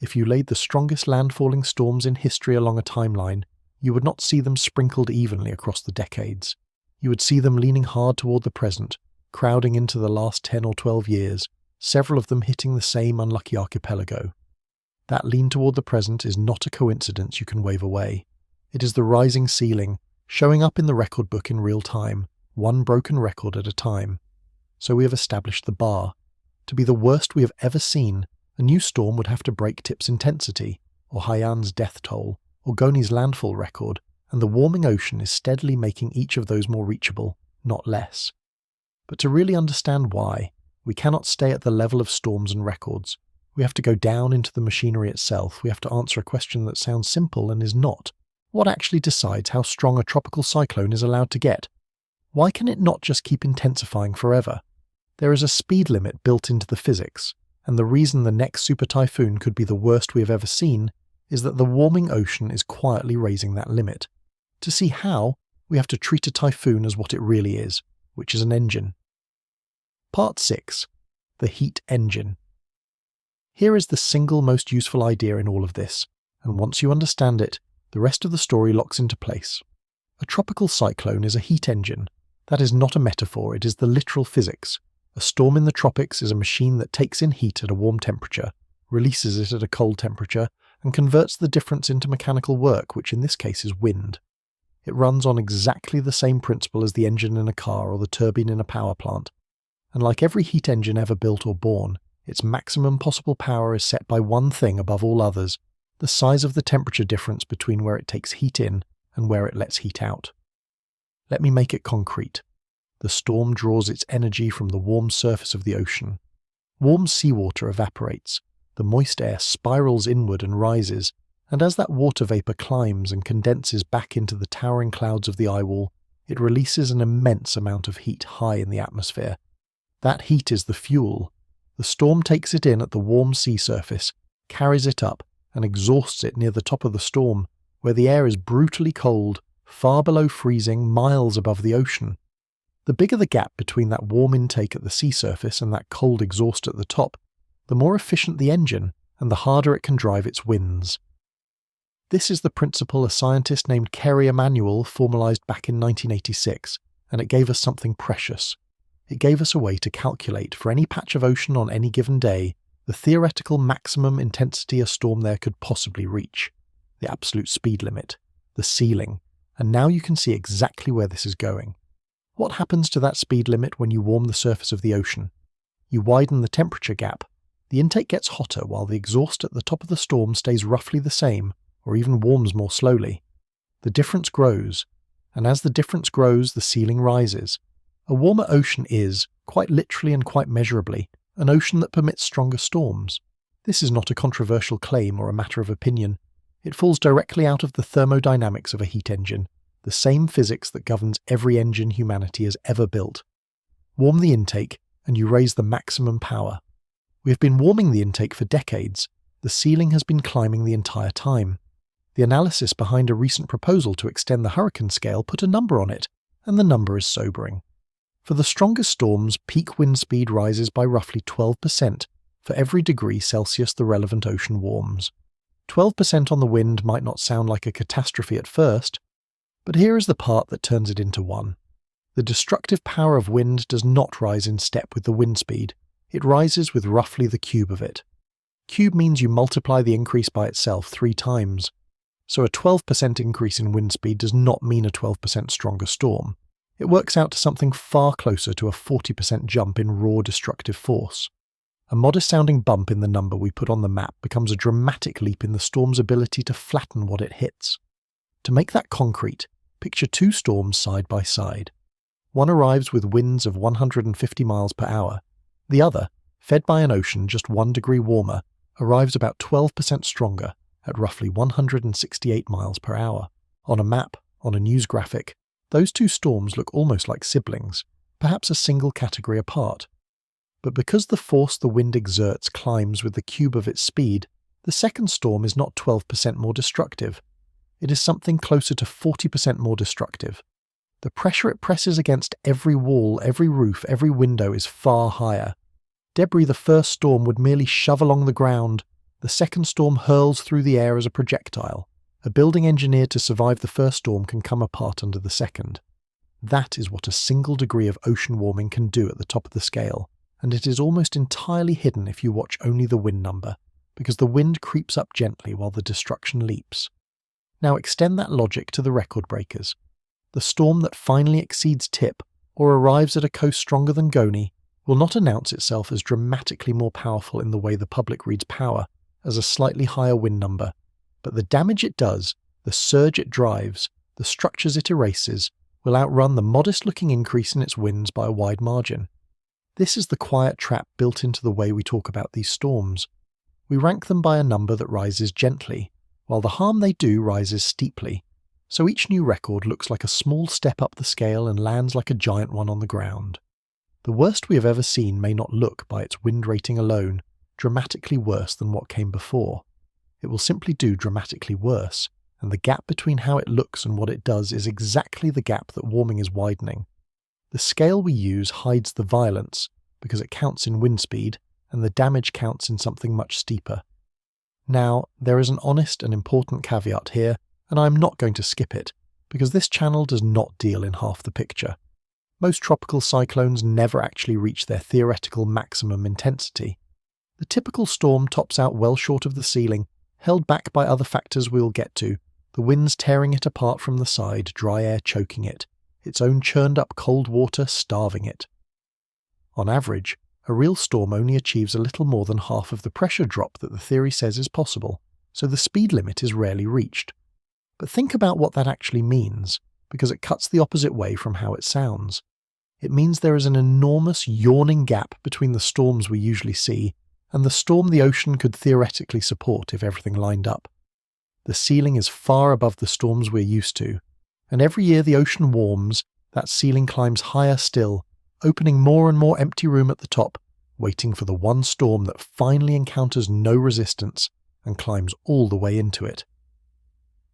If you laid the strongest landfalling storms in history along a timeline, you would not see them sprinkled evenly across the decades. You would see them leaning hard toward the present, crowding into the last 10 or 12 years, several of them hitting the same unlucky archipelago. That lean toward the present is not a coincidence you can wave away. It is the rising ceiling, showing up in the record book in real time, one broken record at a time. So we have established the bar. To be the worst we have ever seen, a new storm would have to break Tip's intensity, or Haiyan's death toll, or Goni's landfall record, and the warming ocean is steadily making each of those more reachable, not less. But to really understand why, we cannot stay at the level of storms and records. We have to go down into the machinery itself. We have to answer a question that sounds simple and is not. What actually decides how strong a tropical cyclone is allowed to get? Why can it not just keep intensifying forever? There is a speed limit built into the physics, and the reason the next super typhoon could be the worst we have ever seen is that the warming ocean is quietly raising that limit. To see how, we have to treat a typhoon as what it really is, which is an engine. Part 6. The heat engine. Here is the single most useful idea in all of this, and once you understand it, the rest of the story locks into place. A tropical cyclone is a heat engine. That is not a metaphor, it is the literal physics. A storm in the tropics is a machine that takes in heat at a warm temperature, releases it at a cold temperature, and converts the difference into mechanical work, which in this case is wind. It runs on exactly the same principle as the engine in a car or the turbine in a power plant. And like every heat engine ever built or born, its maximum possible power is set by one thing above all others: the size of the temperature difference between where it takes heat in and where it lets heat out. Let me make it concrete. The storm draws its energy from the warm surface of the ocean. Warm seawater evaporates, the moist air spirals inward and rises, and as that water vapour climbs and condenses back into the towering clouds of the eye wall, it releases an immense amount of heat high in the atmosphere. That heat is the fuel. The storm takes it in at the warm sea surface, carries it up, and exhausts it near the top of the storm, where the air is brutally cold, far below freezing, miles above the ocean. The bigger the gap between that warm intake at the sea surface and that cold exhaust at the top, the more efficient the engine and the harder it can drive its winds. This is the principle a scientist named Kerry Emanuel formalized back in 1986, and it gave us something precious. It gave us a way to calculate for any patch of ocean on any given day the theoretical maximum intensity a storm there could possibly reach, the absolute speed limit, the ceiling, and now you can see exactly where this is going. What happens to that speed limit when you warm the surface of the ocean? You widen the temperature gap. The intake gets hotter while the exhaust at the top of the storm stays roughly the same, or even warms more slowly. The difference grows, and as the difference grows, the ceiling rises. A warmer ocean is, quite literally and quite measurably, an ocean that permits stronger storms. This is not a controversial claim or a matter of opinion. It falls directly out of the thermodynamics of a heat engine, the same physics that governs every engine humanity has ever built. Warm the intake, and you raise the maximum power. We have been warming the intake for decades. The ceiling has been climbing the entire time. The analysis behind a recent proposal to extend the hurricane scale put a number on it, and the number is sobering. For the strongest storms, peak wind speed rises by roughly 12% for every degree Celsius the relevant ocean warms. 12% on the wind might not sound like a catastrophe at first, but here is the part that turns it into one. The destructive power of wind does not rise in step with the wind speed. It rises with roughly the cube of it. Cube means you multiply the increase by itself 3 times. So a 12% increase in wind speed does not mean a 12% stronger storm. It works out to something far closer to a 40% jump in raw destructive force. A modest-sounding bump in the number we put on the map becomes a dramatic leap in the storm's ability to flatten what it hits. To make that concrete, picture 2 storms side by side. One arrives with winds of 150 miles per hour. The other, fed by an ocean just 1 degree warmer, arrives about 12% stronger at roughly 168 miles per hour. On a map, on a news graphic, Those two storms look almost like siblings, perhaps a single category apart. But because the force the wind exerts climbs with the cube of its speed, the second storm is not 12% more destructive. It is something closer to 40% more destructive. The pressure it presses against every wall, every roof, every window is far higher. Debris the first storm would merely shove along the ground. The second storm hurls through the air as a projectile. A building engineered to survive the first storm can come apart under the second. That is what a single degree of ocean warming can do at the top of the scale, and it is almost entirely hidden if you watch only the wind number, because the wind creeps up gently while the destruction leaps. Now extend that logic to the record breakers. The storm that finally exceeds Tip, or arrives at a coast stronger than Goni, will not announce itself as dramatically more powerful in the way the public reads power, as a slightly higher wind number, but the damage it does, the surge it drives, the structures it erases, will outrun the modest-looking increase in its winds by a wide margin. This is the quiet trap built into the way we talk about these storms. We rank them by a number that rises gently, while the harm they do rises steeply, so each new record looks like a small step up the scale and lands like a giant one on the ground. The worst we have ever seen may not look, by its wind rating alone, dramatically worse than what came before. It will simply do dramatically worse, and the gap between how it looks and what it does is exactly the gap that warming is widening. The scale we use hides the violence, because it counts in wind speed, and the damage counts in something much steeper. Now, there is an honest and important caveat here, and I am not going to skip it, because this channel does not deal in half the picture. Most tropical cyclones never actually reach their theoretical maximum intensity. The typical storm tops out well short of the ceiling, held back by other factors we will get to, the winds tearing it apart from the side, dry air choking it, its own churned-up cold water starving it. On average, a real storm only achieves a little more than half of the pressure drop that the theory says is possible, so the speed limit is rarely reached. But think about what that actually means, because it cuts the opposite way from how it sounds. It means there is an enormous yawning gap between the storms we usually see and the storm the ocean could theoretically support if everything lined up. The ceiling is far above the storms we're used to, and every year the ocean warms, that ceiling climbs higher still, opening more and more empty room at the top, waiting for the one storm that finally encounters no resistance and climbs all the way into it.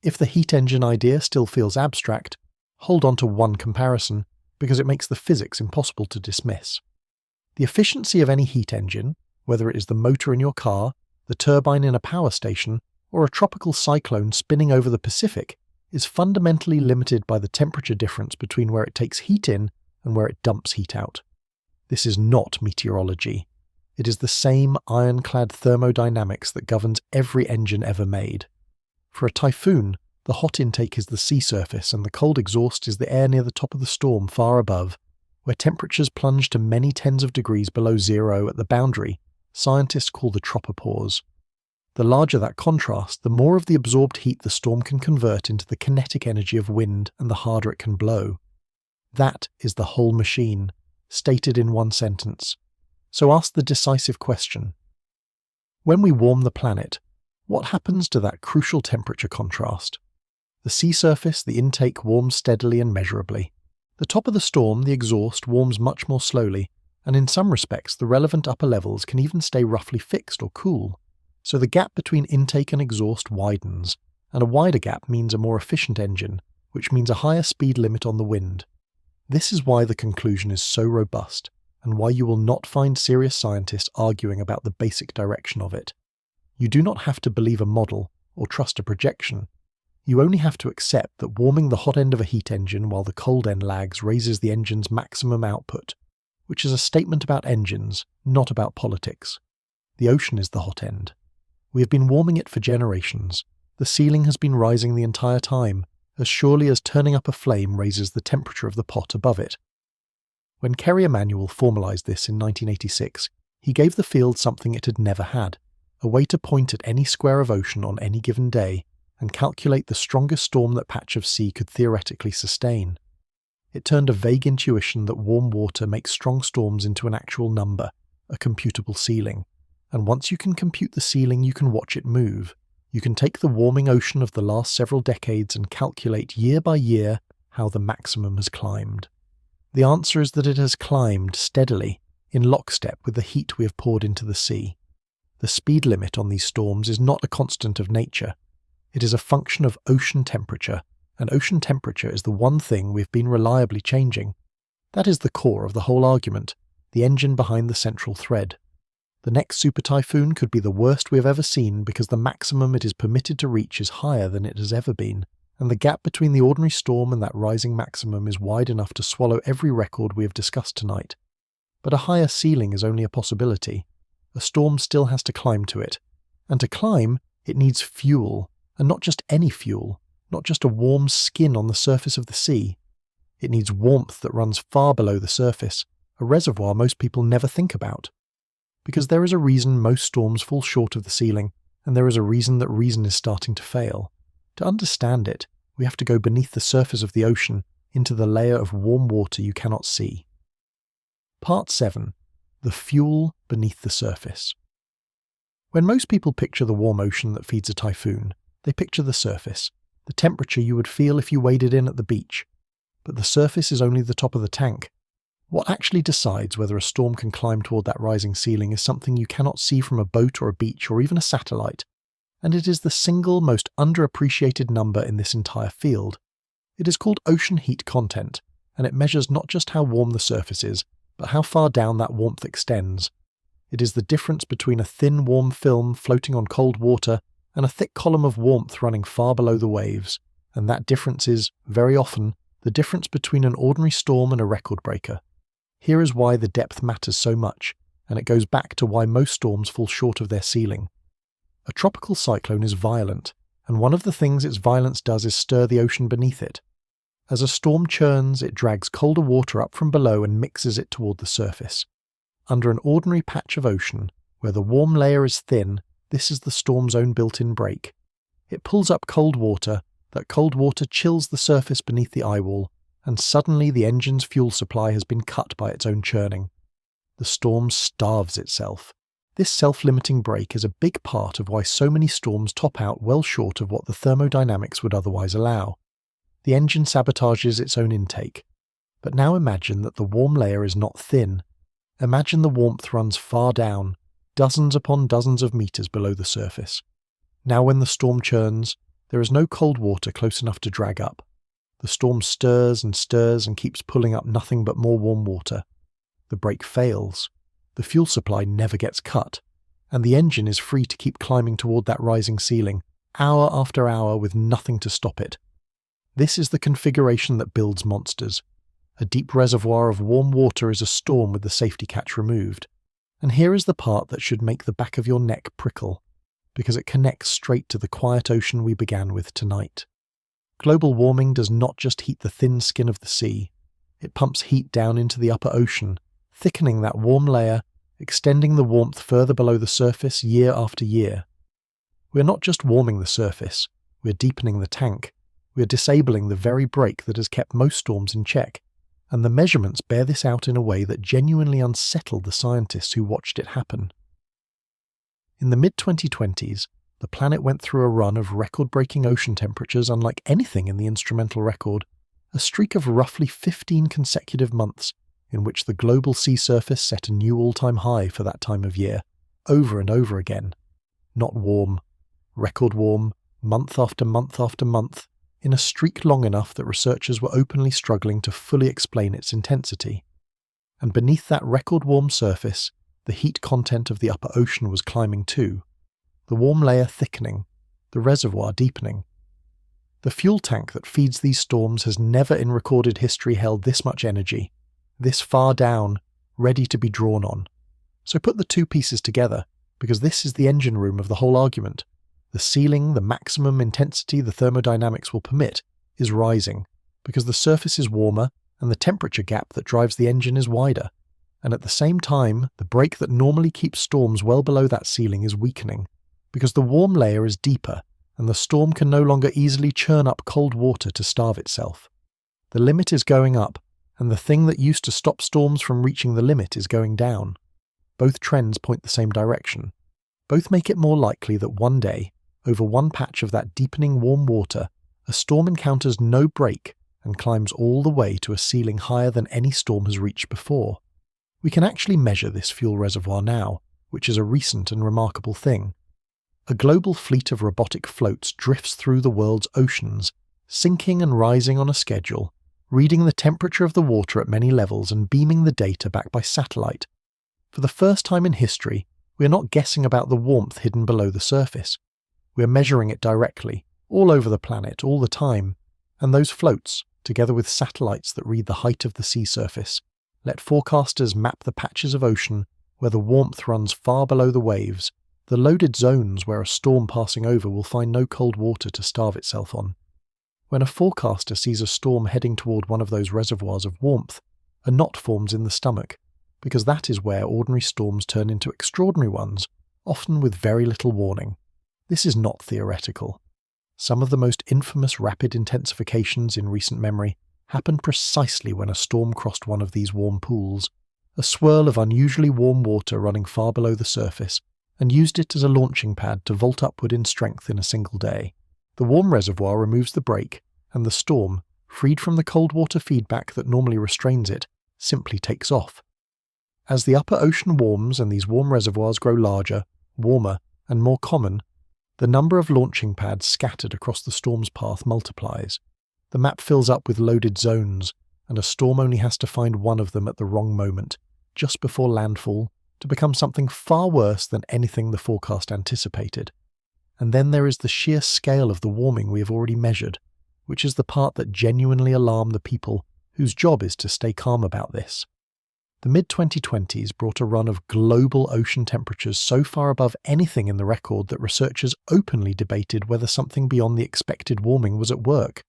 If the heat engine idea still feels abstract, hold on to one comparison, because it makes the physics impossible to dismiss. The efficiency of any heat engine, whether it is the motor in your car, the turbine in a power station, or a tropical cyclone spinning over the Pacific, is fundamentally limited by the temperature difference between where it takes heat in and where it dumps heat out. This is not meteorology. It is the same ironclad thermodynamics that governs every engine ever made. For a typhoon, the hot intake is the sea surface and the cold exhaust is the air near the top of the storm far above, where temperatures plunge to many tens of degrees below zero at the boundary. Scientists call the tropopause. The larger that contrast, the more of the absorbed heat the storm can convert into the kinetic energy of wind and the harder it can blow. That is the whole machine, stated in one sentence. So ask the decisive question. When we warm the planet, what happens to that crucial temperature contrast? The sea surface, the intake, warms steadily and measurably. The top of the storm, the exhaust, warms much more slowly, and in some respects the relevant upper levels can even stay roughly fixed or cool. So the gap between intake and exhaust widens, and a wider gap means a more efficient engine, which means a higher speed limit on the wind. This is why the conclusion is so robust, and why you will not find serious scientists arguing about the basic direction of it. You do not have to believe a model or trust a projection. You only have to accept that warming the hot end of a heat engine while the cold end lags raises the engine's maximum output, which is a statement about engines, not about politics. The ocean is the hot end. We have been warming it for generations. The ceiling has been rising the entire time, as surely as turning up a flame raises the temperature of the pot above it. When Kerry Emanuel formalized this in 1986, he gave the field something it had never had, a way to point at any square of ocean on any given day and calculate the strongest storm that patch of sea could theoretically sustain. It turned a vague intuition that warm water makes strong storms into an actual number, a computable ceiling. And once you can compute the ceiling, you can watch it move. You can take the warming ocean of the last several decades and calculate year by year how the maximum has climbed? The answer is that it has climbed steadily, in lockstep with the heat we have poured into the sea. The speed limit on these storms is not a constant of nature. It is a function of ocean temperature, and ocean temperature is the one thing we've been reliably changing. That is the core of the whole argument, the engine behind the central thread. The next super typhoon could be the worst we have ever seen because the maximum it is permitted to reach is higher than it has ever been, and the gap between the ordinary storm and that rising maximum is wide enough to swallow every record we have discussed tonight. But a higher ceiling is only a possibility. A storm still has to climb to it, and to climb, it needs fuel, and not just any fuel, not just a warm skin on the surface of the sea. It needs warmth that runs far below the surface, a reservoir most people never think about. Because there is a reason most storms fall short of the ceiling, and there is a reason that reason is starting to fail. To understand it, we have to go beneath the surface of the ocean into the layer of warm water you cannot see. Part 7. The fuel beneath the surface. When most people picture the warm ocean that feeds a typhoon, they picture the surface, the temperature you would feel if you waded in at the beach. But the surface is only the top of the tank. What actually decides whether a storm can climb toward that rising ceiling is something you cannot see from a boat or a beach or even a satellite, and it is the single most underappreciated number in this entire field. It is called ocean heat content, and it measures not just how warm the surface is, but how far down that warmth extends. It is the difference between a thin warm film floating on cold water and a thick column of warmth running far below the waves, and that difference is, very often, the difference between an ordinary storm and a record breaker. Here is why the depth matters so much, and it goes back to why most storms fall short of their ceiling. A tropical cyclone is violent, and one of the things its violence does is stir the ocean beneath it. As a storm churns, it drags colder water up from below and mixes it toward the surface. Under an ordinary patch of ocean, where the warm layer is thin, this is the storm's own built-in brake. It pulls up cold water, that cold water chills the surface beneath the eyewall, and suddenly the engine's fuel supply has been cut by its own churning. The storm starves itself. This self-limiting brake is a big part of why so many storms top out well short of what the thermodynamics would otherwise allow. The engine sabotages its own intake. But now imagine that the warm layer is not thin. Imagine the warmth runs far down, dozens upon dozens of meters below the surface. Now when the storm churns, there is no cold water close enough to drag up. The storm stirs and keeps pulling up nothing but more warm water. The brake fails. The fuel supply never gets cut, and the engine is free to keep climbing toward that rising ceiling, hour after hour with nothing to stop it. This is the configuration that builds monsters. A deep reservoir of warm water is a storm with the safety catch removed. And here is the part that should make the back of your neck prickle, because it connects straight to the quiet ocean we began with tonight. Global warming does not just heat the thin skin of the sea, it pumps heat down into the upper ocean, thickening that warm layer, extending the warmth further below the surface year after year. We're not just warming the surface, we're deepening the tank, we're disabling the very brake that has kept most storms in check, and the measurements bear this out in a way that genuinely unsettled the scientists who watched it happen. In the mid-2020s, the planet went through a run of record-breaking ocean temperatures unlike anything in the instrumental record, a streak of roughly 15 consecutive months in which the global sea surface set a new all-time high for that time of year, over and over again. Not warm, record warm, month after month after month, in a streak long enough that researchers were openly struggling to fully explain its intensity. And beneath that record-warm surface, the heat content of the upper ocean was climbing too, the warm layer thickening, the reservoir deepening. The fuel tank that feeds these storms has never in recorded history held this much energy, this far down, ready to be drawn on. So put the two pieces together, because this is the engine room of the whole argument. The ceiling, the maximum intensity the thermodynamics will permit, is rising, because the surface is warmer and the temperature gap that drives the engine is wider. And at the same time, the brake that normally keeps storms well below that ceiling is weakening, because the warm layer is deeper and the storm can no longer easily churn up cold water to starve itself. The limit is going up, and the thing that used to stop storms from reaching the limit is going down. Both trends point the same direction. Both make it more likely that one day, over one patch of that deepening warm water, a storm encounters no break and climbs all the way to a ceiling higher than any storm has reached before. We can actually measure this fuel reservoir now, which is a recent and remarkable thing. A global fleet of robotic floats drifts through the world's oceans, sinking and rising on a schedule, reading the temperature of the water at many levels and beaming the data back by satellite. For the first time in history, we are not guessing about the warmth hidden below the surface. We are measuring it directly, all over the planet, all the time, and those floats, together with satellites that read the height of the sea surface, let forecasters map the patches of ocean where the warmth runs far below the waves, the loaded zones where a storm passing over will find no cold water to starve itself on. When a forecaster sees a storm heading toward one of those reservoirs of warmth, a knot forms in the stomach, because that is where ordinary storms turn into extraordinary ones, often with very little warning. This is not theoretical. Some of the most infamous rapid intensifications in recent memory happened precisely when a storm crossed one of these warm pools, a swirl of unusually warm water running far below the surface, and used it as a launching pad to vault upward in strength in a single day. The warm reservoir removes the brake, and the storm, freed from the cold water feedback that normally restrains it, simply takes off. As the upper ocean warms and these warm reservoirs grow larger, warmer, and more common, the number of launching pads scattered across the storm's path multiplies. The map fills up with loaded zones, and a storm only has to find one of them at the wrong moment, just before landfall, to become something far worse than anything the forecast anticipated. And then there is the sheer scale of the warming we have already measured, which is the part that genuinely alarms the people whose job is to stay calm about this. The mid-2020s brought a run of global ocean temperatures so far above anything in the record that researchers openly debated whether something beyond the expected warming was at work.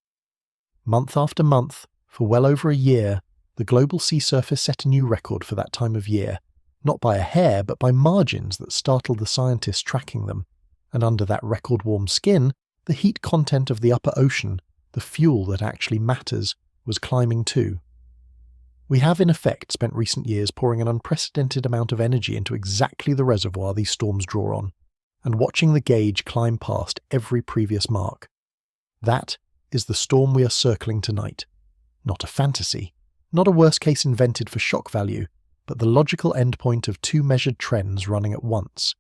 Month after month, for well over a year, the global sea surface set a new record for that time of year, not by a hair but by margins that startled the scientists tracking them, and under that record-warm skin, the heat content of the upper ocean, the fuel that actually matters, was climbing too. We have in effect spent recent years pouring an unprecedented amount of energy into exactly the reservoir these storms draw on, and watching the gauge climb past every previous mark. That is the storm we are circling tonight. Not a fantasy, not a worst case invented for shock value, but the logical endpoint of two measured trends running at once.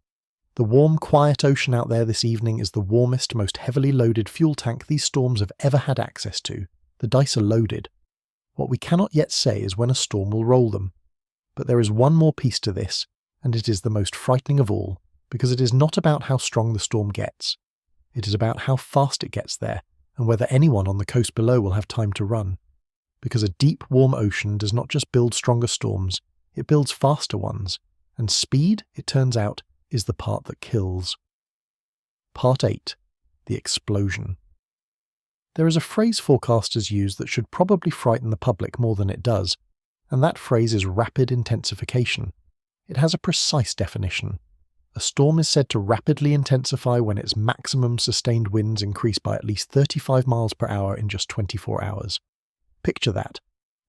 The warm, quiet ocean out there this evening is the warmest, most heavily loaded fuel tank these storms have ever had access to. The dice are loaded. What we cannot yet say is when a storm will roll them. But there is one more piece to this, and it is the most frightening of all, because it is not about how strong the storm gets. It is about how fast it gets there, and whether anyone on the coast below will have time to run. Because a deep, warm ocean does not just build stronger storms, it builds faster ones, and speed, it turns out, is the part that kills. Part 8. The explosion. There is a phrase forecasters use that should probably frighten the public more than it does, and that phrase is rapid intensification. It has a precise definition. A storm is said to rapidly intensify when its maximum sustained winds increase by at least 35 miles per hour in just 24 hours. Picture that.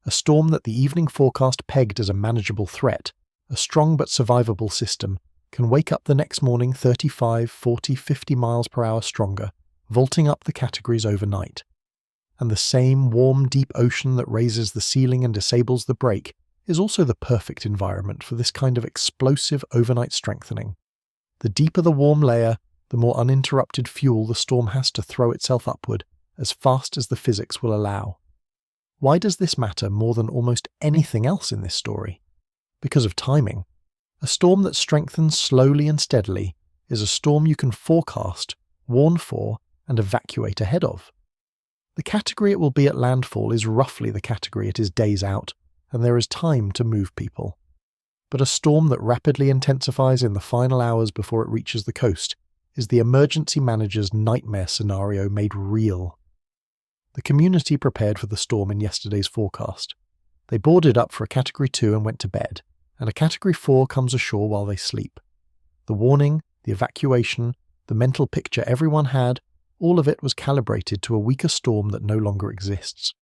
A storm that the evening forecast pegged as a manageable threat, a strong but survivable system, can wake up the next morning 35, 40, 50 miles per hour stronger, vaulting up the categories overnight. And the same warm, deep ocean that raises the ceiling and disables the brake is also the perfect environment for this kind of explosive overnight strengthening. The deeper the warm layer, the more uninterrupted fuel the storm has to throw itself upward, as fast as the physics will allow. Why does this matter more than almost anything else in this story? Because of timing. A storm that strengthens slowly and steadily is a storm you can forecast, warn for, and evacuate ahead of. The category it will be at landfall is roughly the category it is days out, and there is time to move people. But a storm that rapidly intensifies in the final hours before it reaches the coast is the emergency manager's nightmare scenario made real. The community prepared for the storm in yesterday's forecast. They boarded up for a Category 2 and went to bed, and a Category 4 comes ashore while they sleep. The warning, the evacuation, the mental picture everyone had, all of it was calibrated to a weaker storm that no longer exists.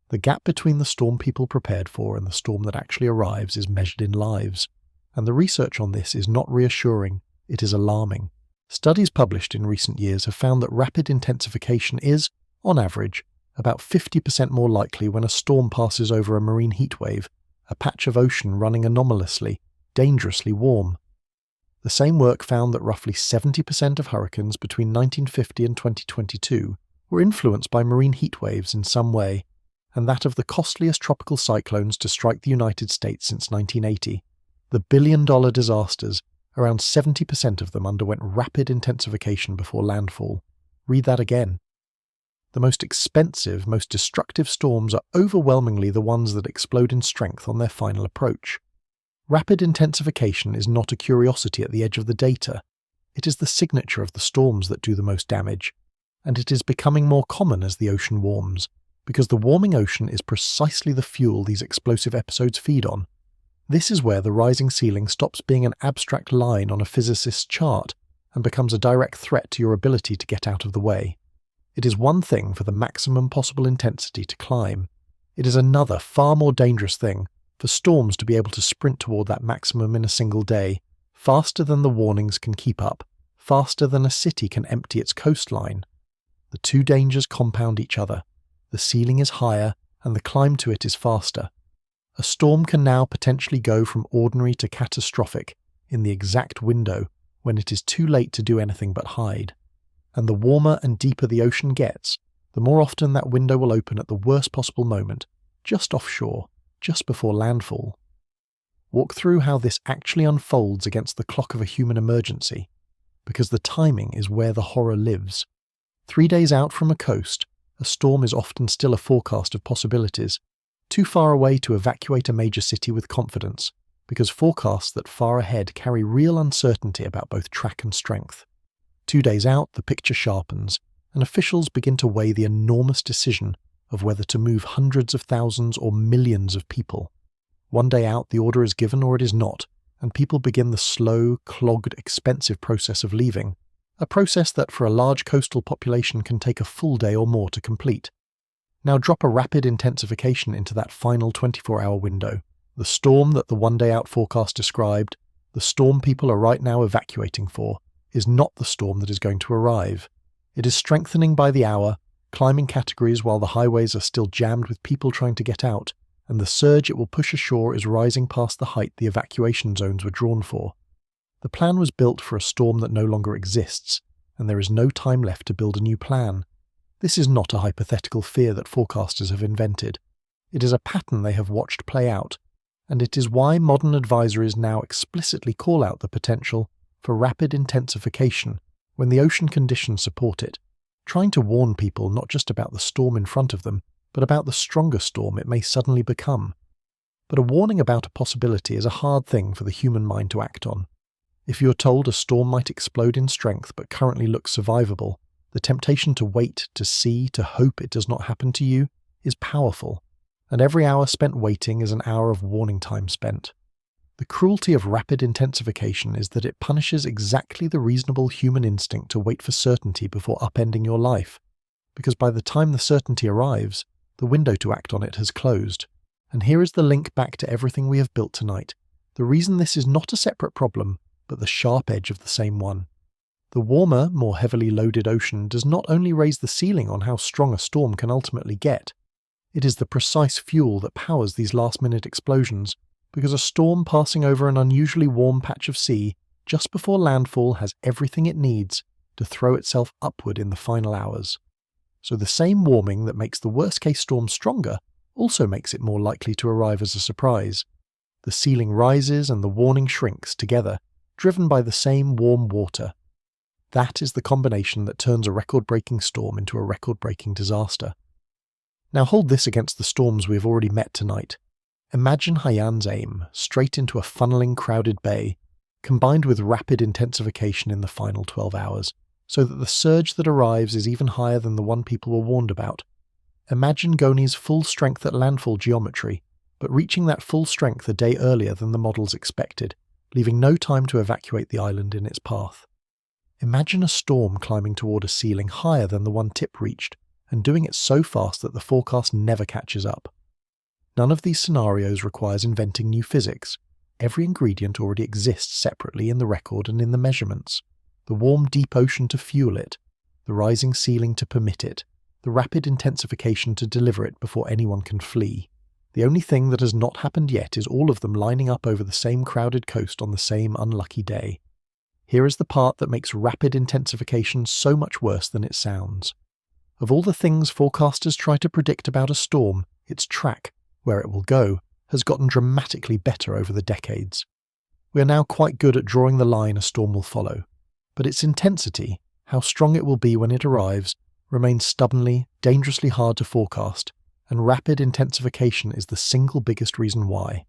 The gap between the storm people prepared for and the storm that actually arrives is measured in lives, and the research on this is not reassuring, it is alarming. Studies published in recent years have found that rapid intensification is, on average, about 50% more likely when a storm passes over a marine heatwave, a patch of ocean running anomalously, dangerously warm. The same work found that roughly 70% of hurricanes between 1950 and 2022 were influenced by marine heatwaves in some way, and that of the costliest tropical cyclones to strike the United States since 1980, the billion-dollar disasters, around 70% of them underwent rapid intensification before landfall. Read that again. The most expensive, most destructive storms are overwhelmingly the ones that explode in strength on their final approach. Rapid intensification is not a curiosity at the edge of the data. It is the signature of the storms that do the most damage, and it is becoming more common as the ocean warms, because the warming ocean is precisely the fuel these explosive episodes feed on. This is where the rising ceiling stops being an abstract line on a physicist's chart and becomes a direct threat to your ability to get out of the way. It is one thing for the maximum possible intensity to climb. It is another, far more dangerous thing for storms to be able to sprint toward that maximum in a single day, faster than the warnings can keep up, faster than a city can empty its coastline. The two dangers compound each other. The ceiling is higher, and the climb to it is faster. A storm can now potentially go from ordinary to catastrophic in the exact window when it is too late to do anything but hide. And the warmer and deeper the ocean gets, the more often that window will open at the worst possible moment, just offshore, just before landfall. Walk through how this actually unfolds against the clock of a human emergency, because the timing is where the horror lives. 3 days out from a coast, a storm is often still a forecast of possibilities, too far away to evacuate a major city with confidence, because forecasts that far ahead carry real uncertainty about both track and strength. 2 days out, the picture sharpens, and officials begin to weigh the enormous decision of whether to move hundreds of thousands or millions of people. 1 day out, the order is given or it is not, and people begin the slow, clogged, expensive process of leaving, a process that for a large coastal population can take a full day or more to complete. Now drop a rapid intensification into that final 24-hour window. The storm that the 1 day out forecast described, the storm people are right now evacuating for, is not the storm that is going to arrive. It is strengthening by the hour, climbing categories while the highways are still jammed with people trying to get out, and the surge it will push ashore is rising past the height the evacuation zones were drawn for. The plan was built for a storm that no longer exists, and there is no time left to build a new plan. This is not a hypothetical fear that forecasters have invented. It is a pattern they have watched play out, and it is why modern advisories now explicitly call out the potential for rapid intensification when the ocean conditions support it, trying to warn people not just about the storm in front of them, but about the stronger storm it may suddenly become. But a warning about a possibility is a hard thing for the human mind to act on. If you are told a storm might explode in strength but currently looks survivable, the temptation to wait, to see, to hope it does not happen to you is powerful, and every hour spent waiting is an hour of warning time spent. The cruelty of rapid intensification is that it punishes exactly the reasonable human instinct to wait for certainty before upending your life, because by the time the certainty arrives, the window to act on it has closed. And here is the link back to everything we have built tonight. The reason this is not a separate problem, but the sharp edge of the same one. The warmer, more heavily loaded ocean does not only raise the ceiling on how strong a storm can ultimately get, it is the precise fuel that powers these last-minute explosions, because a storm passing over an unusually warm patch of sea just before landfall has everything it needs to throw itself upward in the final hours. So the same warming that makes the worst-case storm stronger also makes it more likely to arrive as a surprise. The ceiling rises and the warning shrinks together, driven by the same warm water. That is the combination that turns a record-breaking storm into a record-breaking disaster. Now hold this against the storms we have already met tonight. Imagine Haiyan's aim, straight into a funneling crowded bay, combined with rapid intensification in the final 12 hours, so that the surge that arrives is even higher than the one people were warned about. Imagine Goni's full strength at landfall geometry, but reaching that full strength a day earlier than the models expected, leaving no time to evacuate the island in its path. Imagine a storm climbing toward a ceiling higher than the one Tip reached, and doing it so fast that the forecast never catches up. None of these scenarios requires inventing new physics. Every ingredient already exists separately in the record and in the measurements. The warm deep ocean to fuel it, the rising ceiling to permit it, the rapid intensification to deliver it before anyone can flee. The only thing that has not happened yet is all of them lining up over the same crowded coast on the same unlucky day. Here is the part that makes rapid intensification so much worse than it sounds. Of all the things forecasters try to predict about a storm, its track, where it will go, has gotten dramatically better over the decades. We are now quite good at drawing the line a storm will follow, but its intensity, how strong it will be when it arrives, remains stubbornly, dangerously hard to forecast, and rapid intensification is the single biggest reason why.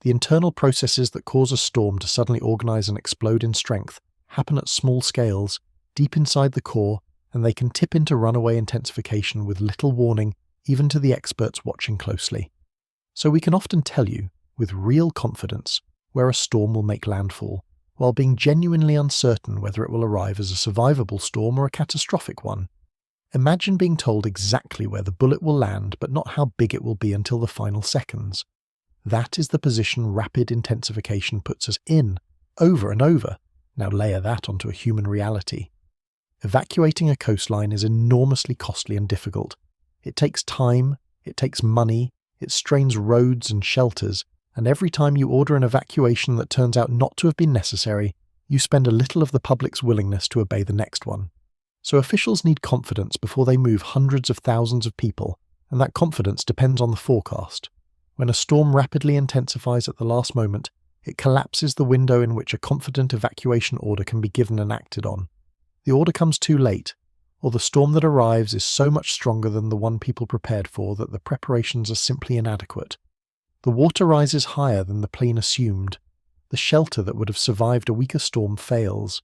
The internal processes that cause a storm to suddenly organize and explode in strength happen at small scales, deep inside the core, and they can tip into runaway intensification with little warning, even to the experts watching closely. So we can often tell you, with real confidence, where a storm will make landfall, while being genuinely uncertain whether it will arrive as a survivable storm or a catastrophic one. Imagine being told exactly where the bullet will land, but not how big it will be until the final seconds. That is the position rapid intensification puts us in, over and over. Now layer that onto a human reality. Evacuating a coastline is enormously costly and difficult. It takes time, it takes money, it strains roads and shelters, and every time you order an evacuation that turns out not to have been necessary, you spend a little of the public's willingness to obey the next one. So officials need confidence before they move hundreds of thousands of people, and that confidence depends on the forecast. When a storm rapidly intensifies at the last moment, it collapses the window in which a confident evacuation order can be given and acted on. The order comes too late, or the storm that arrives is so much stronger than the one people prepared for that the preparations are simply inadequate. The water rises higher than the plane assumed. The shelter that would have survived a weaker storm fails.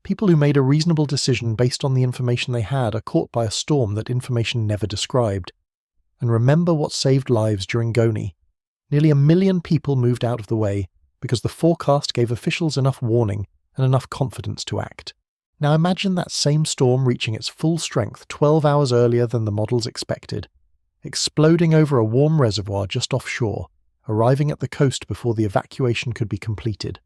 People who made a reasonable decision based on the information they had are caught by a storm that information never described. And remember what saved lives during Goni. Nearly 1 million people moved out of the way because the forecast gave officials enough warning and enough confidence to act. Now imagine that same storm reaching its full strength 12 hours earlier than the models expected, exploding over a warm reservoir just offshore, arriving at the coast before the evacuation could be completed.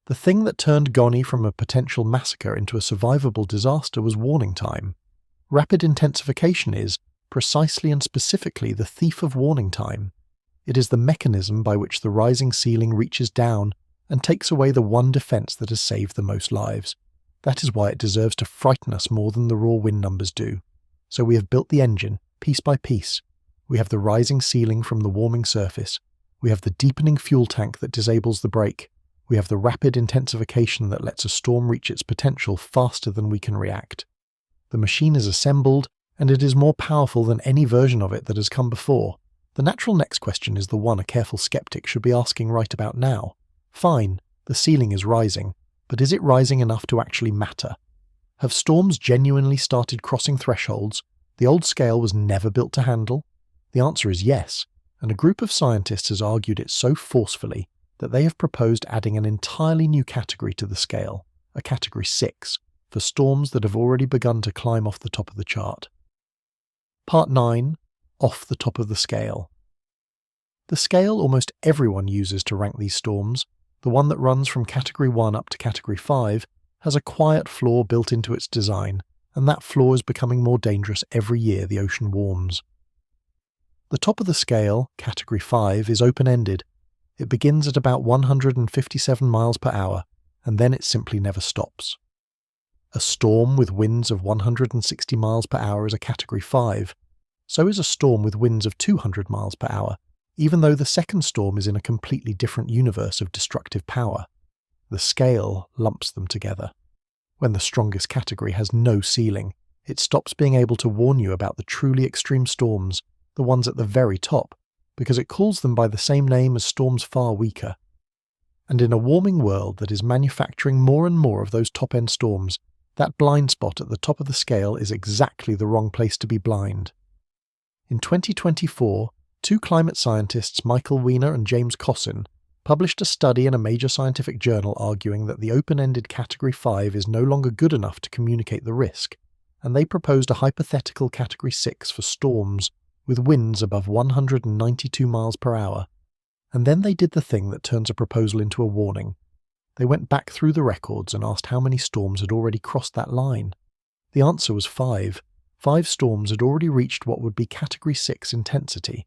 The thing that turned Goni from a potential massacre into a survivable disaster was warning time. Rapid intensification is, precisely and specifically, the thief of warning time. It is the mechanism by which the rising ceiling reaches down and takes away the one defense that has saved the most lives. That is why it deserves to frighten us more than the raw wind numbers do. So we have built the engine, piece by piece. We have the rising ceiling from the warming surface. We have the deepening fuel tank that disables the brake. We have the rapid intensification that lets a storm reach its potential faster than we can react. The machine is assembled, and it is more powerful than any version of it that has come before. The natural next question is the one a careful skeptic should be asking right about now. Fine, the ceiling is rising, but is it rising enough to actually matter? Have storms genuinely started crossing thresholds the old scale was never built to handle? The answer is yes, and a group of scientists has argued it so forcefully that they have proposed adding an entirely new category to the scale, a category 6, for storms that have already begun to climb off the top of the chart. Part 9. Off the top of the scale. The scale almost everyone uses to rank these storms, the one that runs from category 1 up to category 5, has a quiet flaw built into its design, and that flaw is becoming more dangerous every year the ocean warms. The top of the scale, category 5, is open-ended. It begins at about 157 miles per hour, and then it simply never stops. A storm with winds of 160 miles per hour is a category 5. So is a storm with winds of 200 miles per hour, even though the second storm is in a completely different universe of destructive power. The scale lumps them together. When the strongest category has no ceiling, it stops being able to warn you about the truly extreme storms, the ones at the very top, because it calls them by the same name as storms far weaker. And in a warming world that is manufacturing more and more of those top-end storms, that blind spot at the top of the scale is exactly the wrong place to be blind. In 2024, two climate scientists, Michael Weiner and James Cossin, published a study in a major scientific journal arguing that the open-ended Category 5 is no longer good enough to communicate the risk, and they proposed a hypothetical Category 6 for storms with winds above 192 miles per hour. And then they did the thing that turns a proposal into a warning. They went back through the records and asked how many storms had already crossed that line. The answer was 5. 5 storms had already reached what would be Category 6 intensity,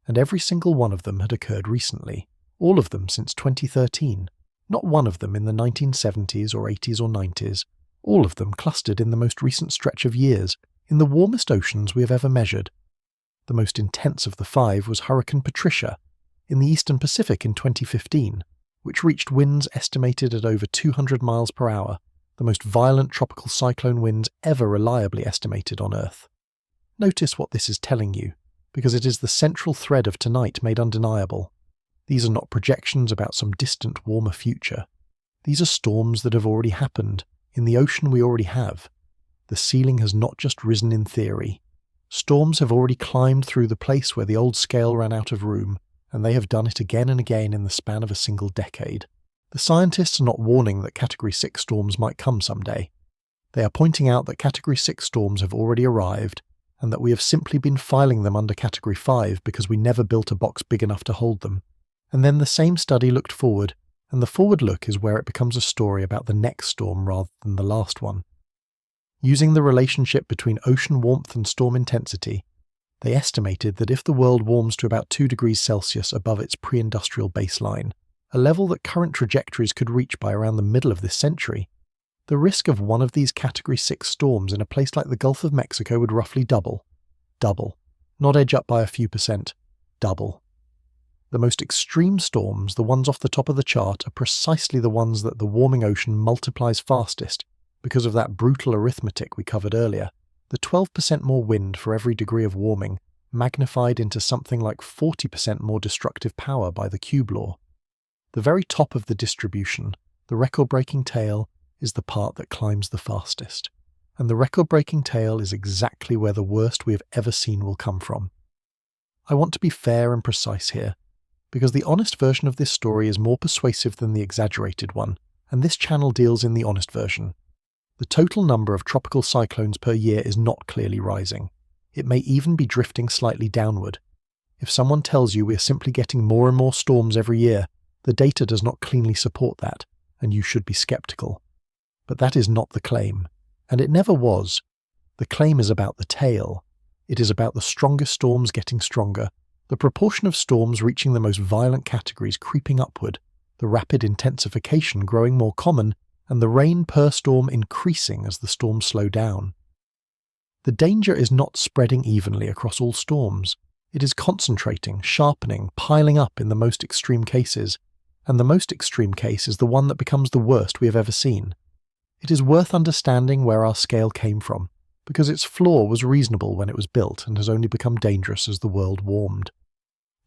and every single one of them had occurred recently, all of them since 2013, not one of them in the 1970s or 80s or 90s, all of them clustered in the most recent stretch of years, in the warmest oceans we have ever measured. The most intense of the 5 was Hurricane Patricia, in the eastern Pacific in 2015, which reached winds estimated at over 200 miles per hour, the most violent tropical cyclone winds ever reliably estimated on Earth. Notice what this is telling you, because it is the central thread of tonight made undeniable. These are not projections about some distant, warmer future. These are storms that have already happened, in the ocean we already have. The ceiling has not just risen in theory. Storms have already climbed through the place where the old scale ran out of room, and they have done it again and again in the span of a single decade. The scientists are not warning that Category 6 storms might come someday. They are pointing out that Category 6 storms have already arrived, and that we have simply been filing them under Category 5 because we never built a box big enough to hold them. And then the same study looked forward, and the forward look is where it becomes a story about the next storm rather than the last one. Using the relationship between ocean warmth and storm intensity, they estimated that if the world warms to about 2 degrees Celsius above its pre-industrial baseline, a level that current trajectories could reach by around the middle of this century, the risk of one of these Category 6 storms in a place like the Gulf of Mexico would roughly double. Double. Not edge up by a few percent. Double. The most extreme storms, the ones off the top of the chart, are precisely the ones that the warming ocean multiplies fastest because of that brutal arithmetic we covered earlier. The 12% more wind for every degree of warming, magnified into something like 40% more destructive power by the cube law. The very top of the distribution, the record-breaking tail, is the part that climbs the fastest. And the record-breaking tail is exactly where the worst we have ever seen will come from. I want to be fair and precise here, because the honest version of this story is more persuasive than the exaggerated one, and this channel deals in the honest version. The total number of tropical cyclones per year is not clearly rising. It may even be drifting slightly downward. If someone tells you we are simply getting more and more storms every year, the data does not cleanly support that, and you should be skeptical. But that is not the claim, and it never was. The claim is about the tail. It is about the strongest storms getting stronger, the proportion of storms reaching the most violent categories creeping upward, the rapid intensification growing more common, and the rain per storm increasing as the storms slow down. The danger is not spreading evenly across all storms. It is concentrating, sharpening, piling up in the most extreme cases, and the most extreme case is the one that becomes the worst we have ever seen. It is worth understanding where our scale came from, because its flaw was reasonable when it was built and has only become dangerous as the world warmed.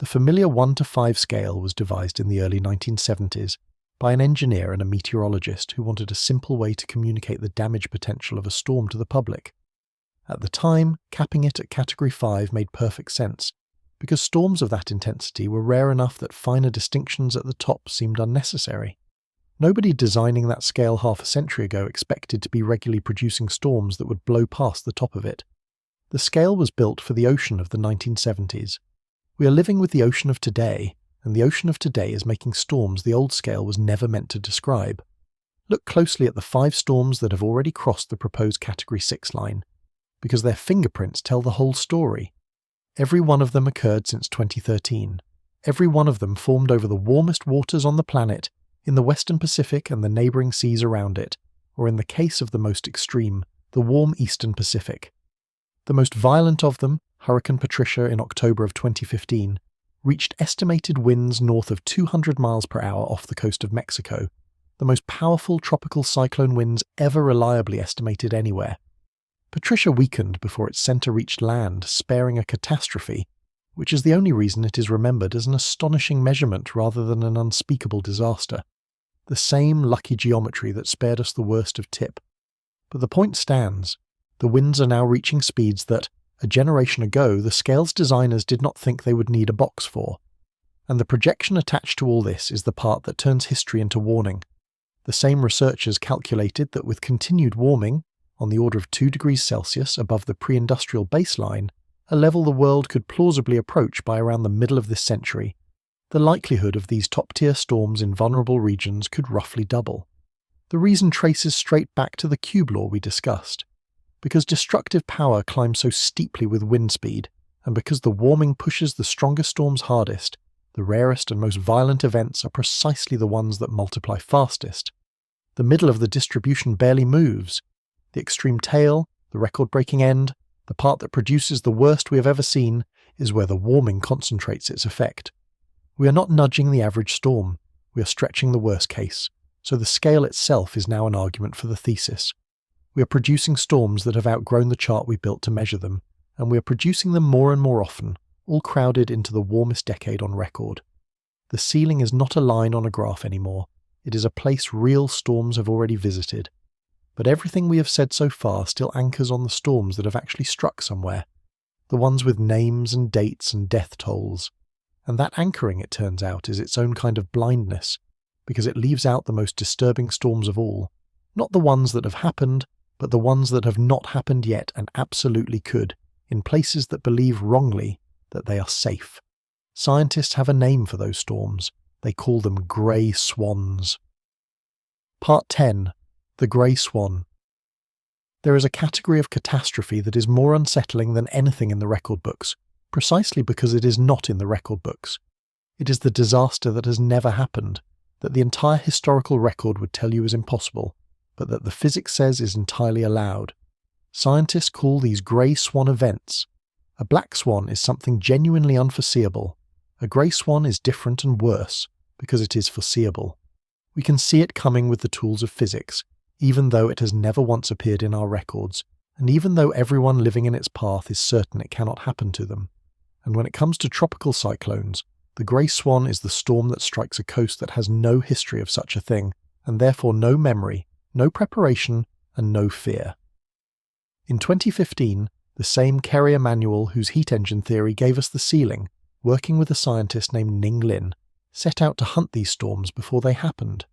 The familiar 1 to 5 scale was devised in the early 1970s by an engineer and a meteorologist who wanted a simple way to communicate the damage potential of a storm to the public. At the time, capping it at Category 5 made perfect sense, because storms of that intensity were rare enough that finer distinctions at the top seemed unnecessary. Nobody designing that scale half a century ago expected to be regularly producing storms that would blow past the top of it. The scale was built for the ocean of the 1970s. We are living with the ocean of today, and the ocean of today is making storms the old scale was never meant to describe. Look closely at the 5 storms that have already crossed the proposed Category 6 line, because their fingerprints tell the whole story. Every one of them occurred since 2013. Every one of them formed over the warmest waters on the planet, in the Western Pacific and the neighbouring seas around it, or in the case of the most extreme, the warm Eastern Pacific. The most violent of them, Hurricane Patricia in October of 2015, reached estimated winds north of 200 miles per hour off the coast of Mexico, the most powerful tropical cyclone winds ever reliably estimated anywhere. Patricia weakened before its centre reached land, sparing a catastrophe, which is the only reason it is remembered as an astonishing measurement rather than an unspeakable disaster. The same lucky geometry that spared us the worst of Tip. But the point stands. The winds are now reaching speeds that, a generation ago, the scale's designers did not think they would need a box for. And the projection attached to all this is the part that turns history into warning. The same researchers calculated that with continued warming, on the order of 2 degrees Celsius above the pre-industrial baseline, a level the world could plausibly approach by around the middle of this century, the likelihood of these top-tier storms in vulnerable regions could roughly double. The reason traces straight back to the cube law we discussed. Because destructive power climbs so steeply with wind speed, and because the warming pushes the strongest storms hardest, the rarest and most violent events are precisely the ones that multiply fastest. The middle of the distribution barely moves. The extreme tail, the record-breaking end, the part that produces the worst we have ever seen, is where the warming concentrates its effect. We are not nudging the average storm, we are stretching the worst case, so the scale itself is now an argument for the thesis. We are producing storms that have outgrown the chart we built to measure them, and we are producing them more and more often, all crowded into the warmest decade on record. The ceiling is not a line on a graph anymore, it is a place real storms have already visited. But everything we have said so far still anchors on the storms that have actually struck somewhere, the ones with names and dates and death tolls. And that anchoring, it turns out, is its own kind of blindness, because it leaves out the most disturbing storms of all, not the ones that have happened, but the ones that have not happened yet and absolutely could, in places that believe wrongly that they are safe. Scientists have a name for those storms. They call them grey swans. Part 10. The Grey Swan. There is a category of catastrophe that is more unsettling than anything in the record books, precisely because it is not in the record books. It is the disaster that has never happened, that the entire historical record would tell you is impossible, but that the physics says is entirely allowed. Scientists call these grey swan events. A black swan is something genuinely unforeseeable. A grey swan is different and worse, because it is foreseeable. We can see it coming with the tools of physics, even though it has never once appeared in our records, and even though everyone living in its path is certain it cannot happen to them. And when it comes to tropical cyclones, the grey swan is the storm that strikes a coast that has no history of such a thing, and therefore no memory, no preparation, and no fear. In 2015, the same Kerry Emanuel whose heat engine theory gave us the ceiling, working with a scientist named Ning Lin, set out to hunt these storms before they happened.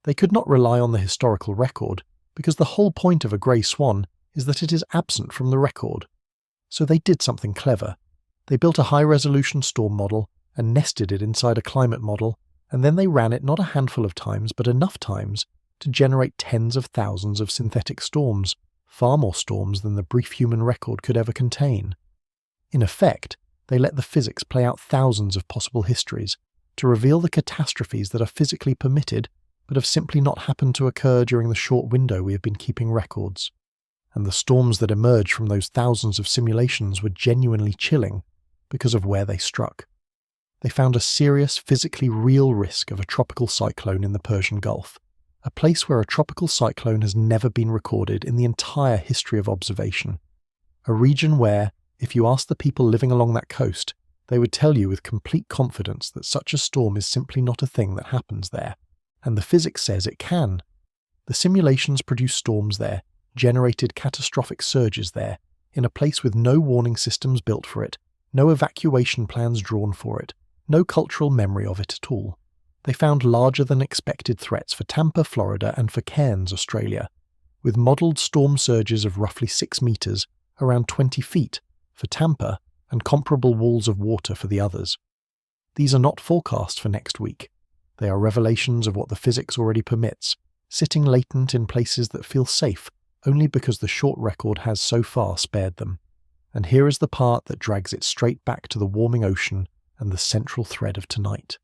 They could not rely on the historical record, because the whole point of a grey swan is that it is absent from the record. So they did something clever. They built a high-resolution storm model and nested it inside a climate model, and then they ran it not a handful of times, but enough times to generate tens of thousands of synthetic storms, far more storms than the brief human record could ever contain. In effect, they let the physics play out thousands of possible histories to reveal the catastrophes that are physically permitted but have simply not happened to occur during the short window we have been keeping records. And the storms that emerged from those thousands of simulations were genuinely chilling because of where they struck. They found a serious, physically real risk of a tropical cyclone in the Persian Gulf, a place where a tropical cyclone has never been recorded in the entire history of observation. A region where, if you ask the people living along that coast, they would tell you with complete confidence that such a storm is simply not a thing that happens there. And the physics says it can. The simulations produced storms there, generated catastrophic surges there, in a place with no warning systems built for it, no evacuation plans drawn for it, no cultural memory of it at all. They found larger than expected threats for Tampa, Florida, and for Cairns, Australia, with modelled storm surges of roughly 6 metres, around 20 feet, for Tampa, and comparable walls of water for the others. These are not forecast for next week. They are revelations of what the physics already permits, sitting latent in places that feel safe only because the short record has so far spared them. And here is the part that drags it straight back to the warming ocean and the central thread of tonight.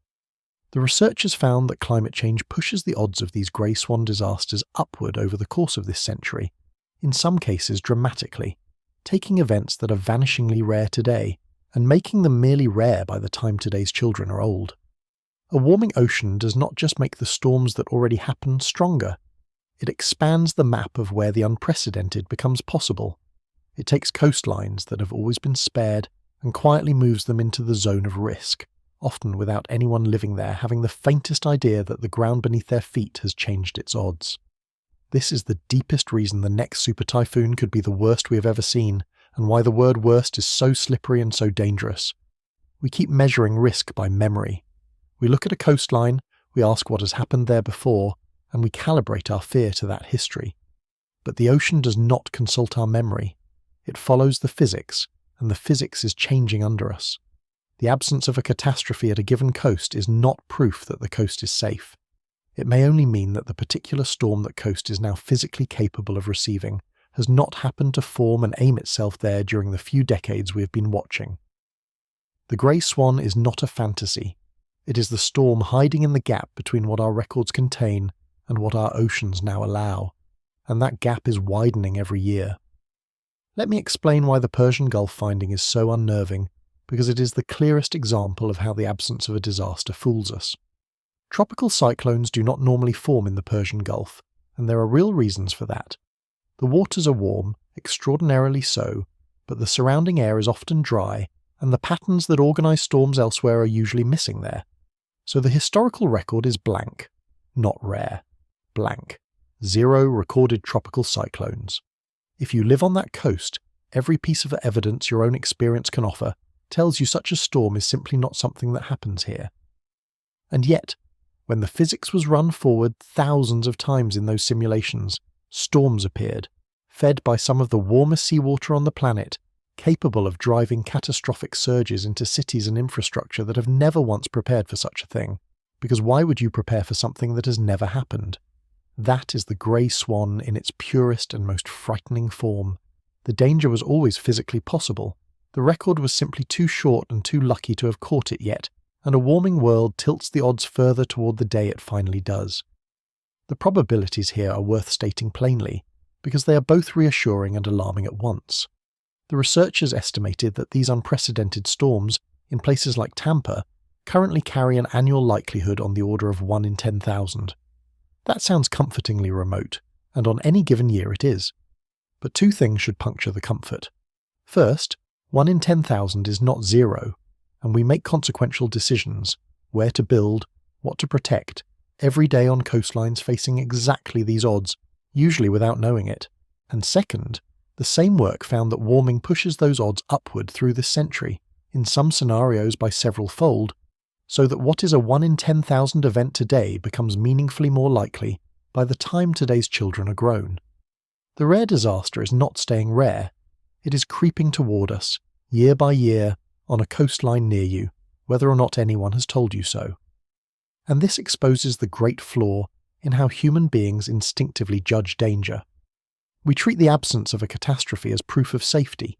The researchers found that climate change pushes the odds of these grey swan disasters upward over the course of this century, in some cases dramatically, taking events that are vanishingly rare today and making them merely rare by the time today's children are old. A warming ocean does not just make the storms that already happen stronger. It expands the map of where the unprecedented becomes possible. It takes coastlines that have always been spared and quietly moves them into the zone of risk, often without anyone living there having the faintest idea that the ground beneath their feet has changed its odds. This is the deepest reason the next super typhoon could be the worst we have ever seen, and why the word worst is so slippery and so dangerous. We keep measuring risk by memory. We look at a coastline, we ask what has happened there before, and we calibrate our fear to that history. But the ocean does not consult our memory. It follows the physics, and the physics is changing under us. The absence of a catastrophe at a given coast is not proof that the coast is safe. It may only mean that the particular storm that coast is now physically capable of receiving has not happened to form and aim itself there during the few decades we have been watching. The grey swan is not a fantasy. It is the storm hiding in the gap between what our records contain and what our oceans now allow, and that gap is widening every year. Let me explain why the Persian Gulf finding is so unnerving, because it is the clearest example of how the absence of a disaster fools us. Tropical cyclones do not normally form in the Persian Gulf, and there are real reasons for that. The waters are warm, extraordinarily so, but the surrounding air is often dry, and the patterns that organise storms elsewhere are usually missing there. So the historical record is blank. Not rare. Blank. 0 recorded tropical cyclones. If you live on that coast, every piece of evidence your own experience can offer tells you such a storm is simply not something that happens here. And yet, when the physics was run forward thousands of times in those simulations, storms appeared, fed by some of the warmest seawater on the planet, capable of driving catastrophic surges into cities and infrastructure that have never once prepared for such a thing. Because why would you prepare for something that has never happened? That is the grey swan in its purest and most frightening form. The danger was always physically possible. The record was simply too short and too lucky to have caught it yet, and a warming world tilts the odds further toward the day it finally does. The probabilities here are worth stating plainly, because they are both reassuring and alarming at once. The researchers estimated that these unprecedented storms, in places like Tampa, currently carry an annual likelihood on the order of 1 in 10,000. That sounds comfortingly remote, and on any given year it is. But two things should puncture the comfort. First, 1 in 10,000 is not 0, and we make consequential decisions, where to build, what to protect, every day on coastlines facing exactly these odds, usually without knowing it. And second, the same work found that warming pushes those odds upward through this century, in some scenarios by several-fold, so that what is a 1 in 10,000 event today becomes meaningfully more likely by the time today's children are grown. The rare disaster is not staying rare. It is creeping toward us, year by year, on a coastline near you, whether or not anyone has told you so. And this exposes the great flaw in how human beings instinctively judge danger. We treat the absence of a catastrophe as proof of safety.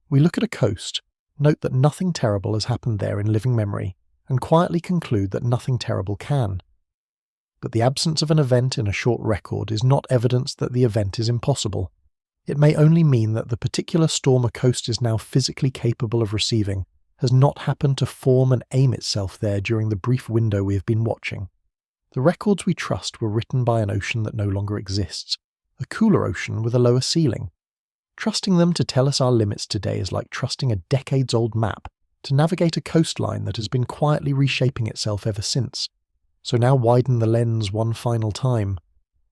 We look at a coast, note that nothing terrible has happened there in living memory, and quietly conclude that nothing terrible can. But the absence of an event in a short record is not evidence that the event is impossible. It may only mean that the particular storm a coast is now physically capable of receiving has not happened to form and aim itself there during the brief window we have been watching. The records we trust were written by an ocean that no longer exists, a cooler ocean with a lower ceiling. Trusting them to tell us our limits today is like trusting a decades-old map to navigate a coastline that has been quietly reshaping itself ever since. So now widen the lens one final time.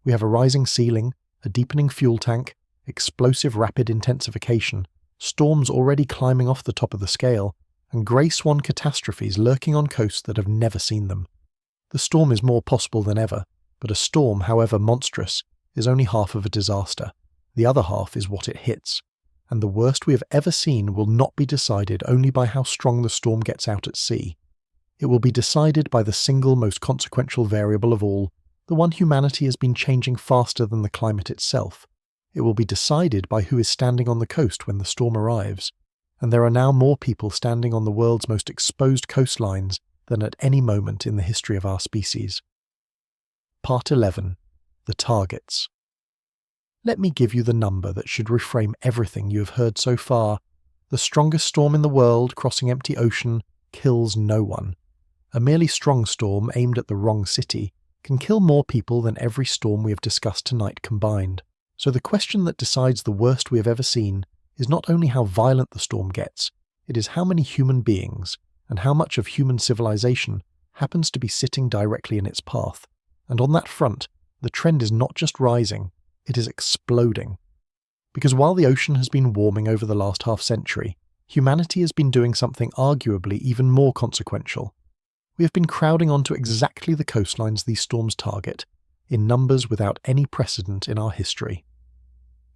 We have a rising ceiling, a deepening fuel tank, explosive rapid intensification, storms already climbing off the top of the scale, and grey swan catastrophes lurking on coasts that have never seen them. The storm is more possible than ever, but a storm, however monstrous, is only half of a disaster. The other half is what it hits. And the worst we have ever seen will not be decided only by how strong the storm gets out at sea. It will be decided by the single most consequential variable of all, the one humanity has been changing faster than the climate itself. It will be decided by who is standing on the coast when the storm arrives. And there are now more people standing on the world's most exposed coastlines than at any moment in the history of our species. Part 11. The Targets. Let me give you the number that should reframe everything you have heard so far. The strongest storm in the world crossing empty ocean kills no one. A merely strong storm aimed at the wrong city can kill more people than every storm we have discussed tonight combined. So the question that decides the worst we have ever seen is not only how violent the storm gets, it is how many human beings and how much of human civilization happens to be sitting directly in its path. And on that front, the trend is not just rising, it is exploding. Because while the ocean has been warming over the last half-century, humanity has been doing something arguably even more consequential. We have been crowding onto exactly the coastlines these storms target, in numbers without any precedent in our history.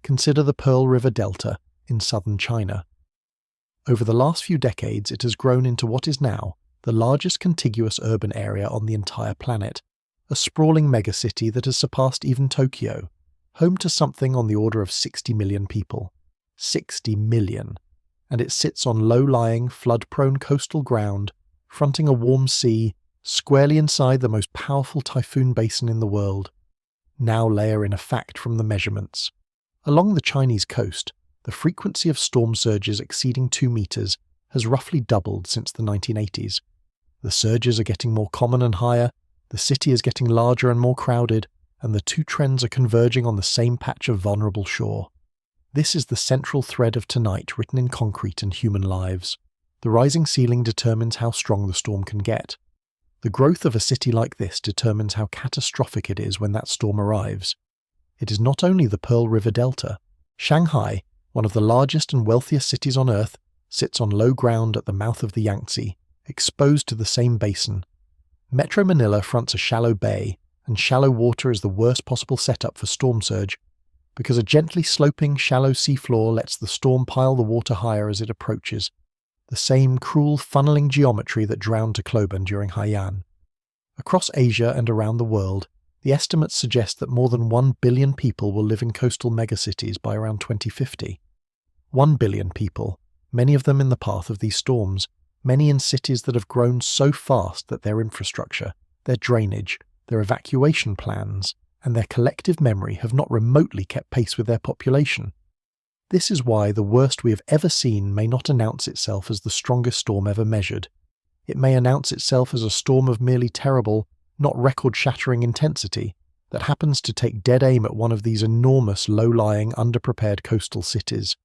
Consider the Pearl River Delta in southern China. Over the last few decades, it has grown into what is now the largest contiguous urban area on the entire planet, a sprawling megacity that has surpassed even Tokyo, home to something on the order of 60 million people. 60 million. And it sits on low-lying, flood-prone coastal ground, fronting a warm sea, squarely inside the most powerful typhoon basin in the world. Now layer in a fact from the measurements. Along the Chinese coast, the frequency of storm surges exceeding 2 meters has roughly doubled since the 1980s. The surges are getting more common and higher, the city is getting larger and more crowded, and the two trends are converging on the same patch of vulnerable shore. This is the central thread of tonight written in concrete and human lives. The rising ceiling determines how strong the storm can get. The growth of a city like this determines how catastrophic it is when that storm arrives. It is not only the Pearl River Delta. Shanghai, one of the largest and wealthiest cities on Earth, sits on low ground at the mouth of the Yangtze, exposed to the same basin. Metro Manila fronts a shallow bay, and shallow water is the worst possible setup for storm surge, because a gently sloping, shallow seafloor lets the storm pile the water higher as it approaches. The same cruel, funneling geometry that drowned Tacloban during Haiyan. Across Asia and around the world, the estimates suggest that more than 1 billion people will live in coastal megacities by around 2050. 1 billion people, many of them in the path of these storms, many in cities that have grown so fast that their infrastructure, their drainage, their evacuation plans, and their collective memory have not remotely kept pace with their population. This is why the worst we have ever seen may not announce itself as the strongest storm ever measured. It may announce itself as a storm of merely terrible, not record-shattering intensity that happens to take dead aim at one of these enormous, low-lying, underprepared coastal cities.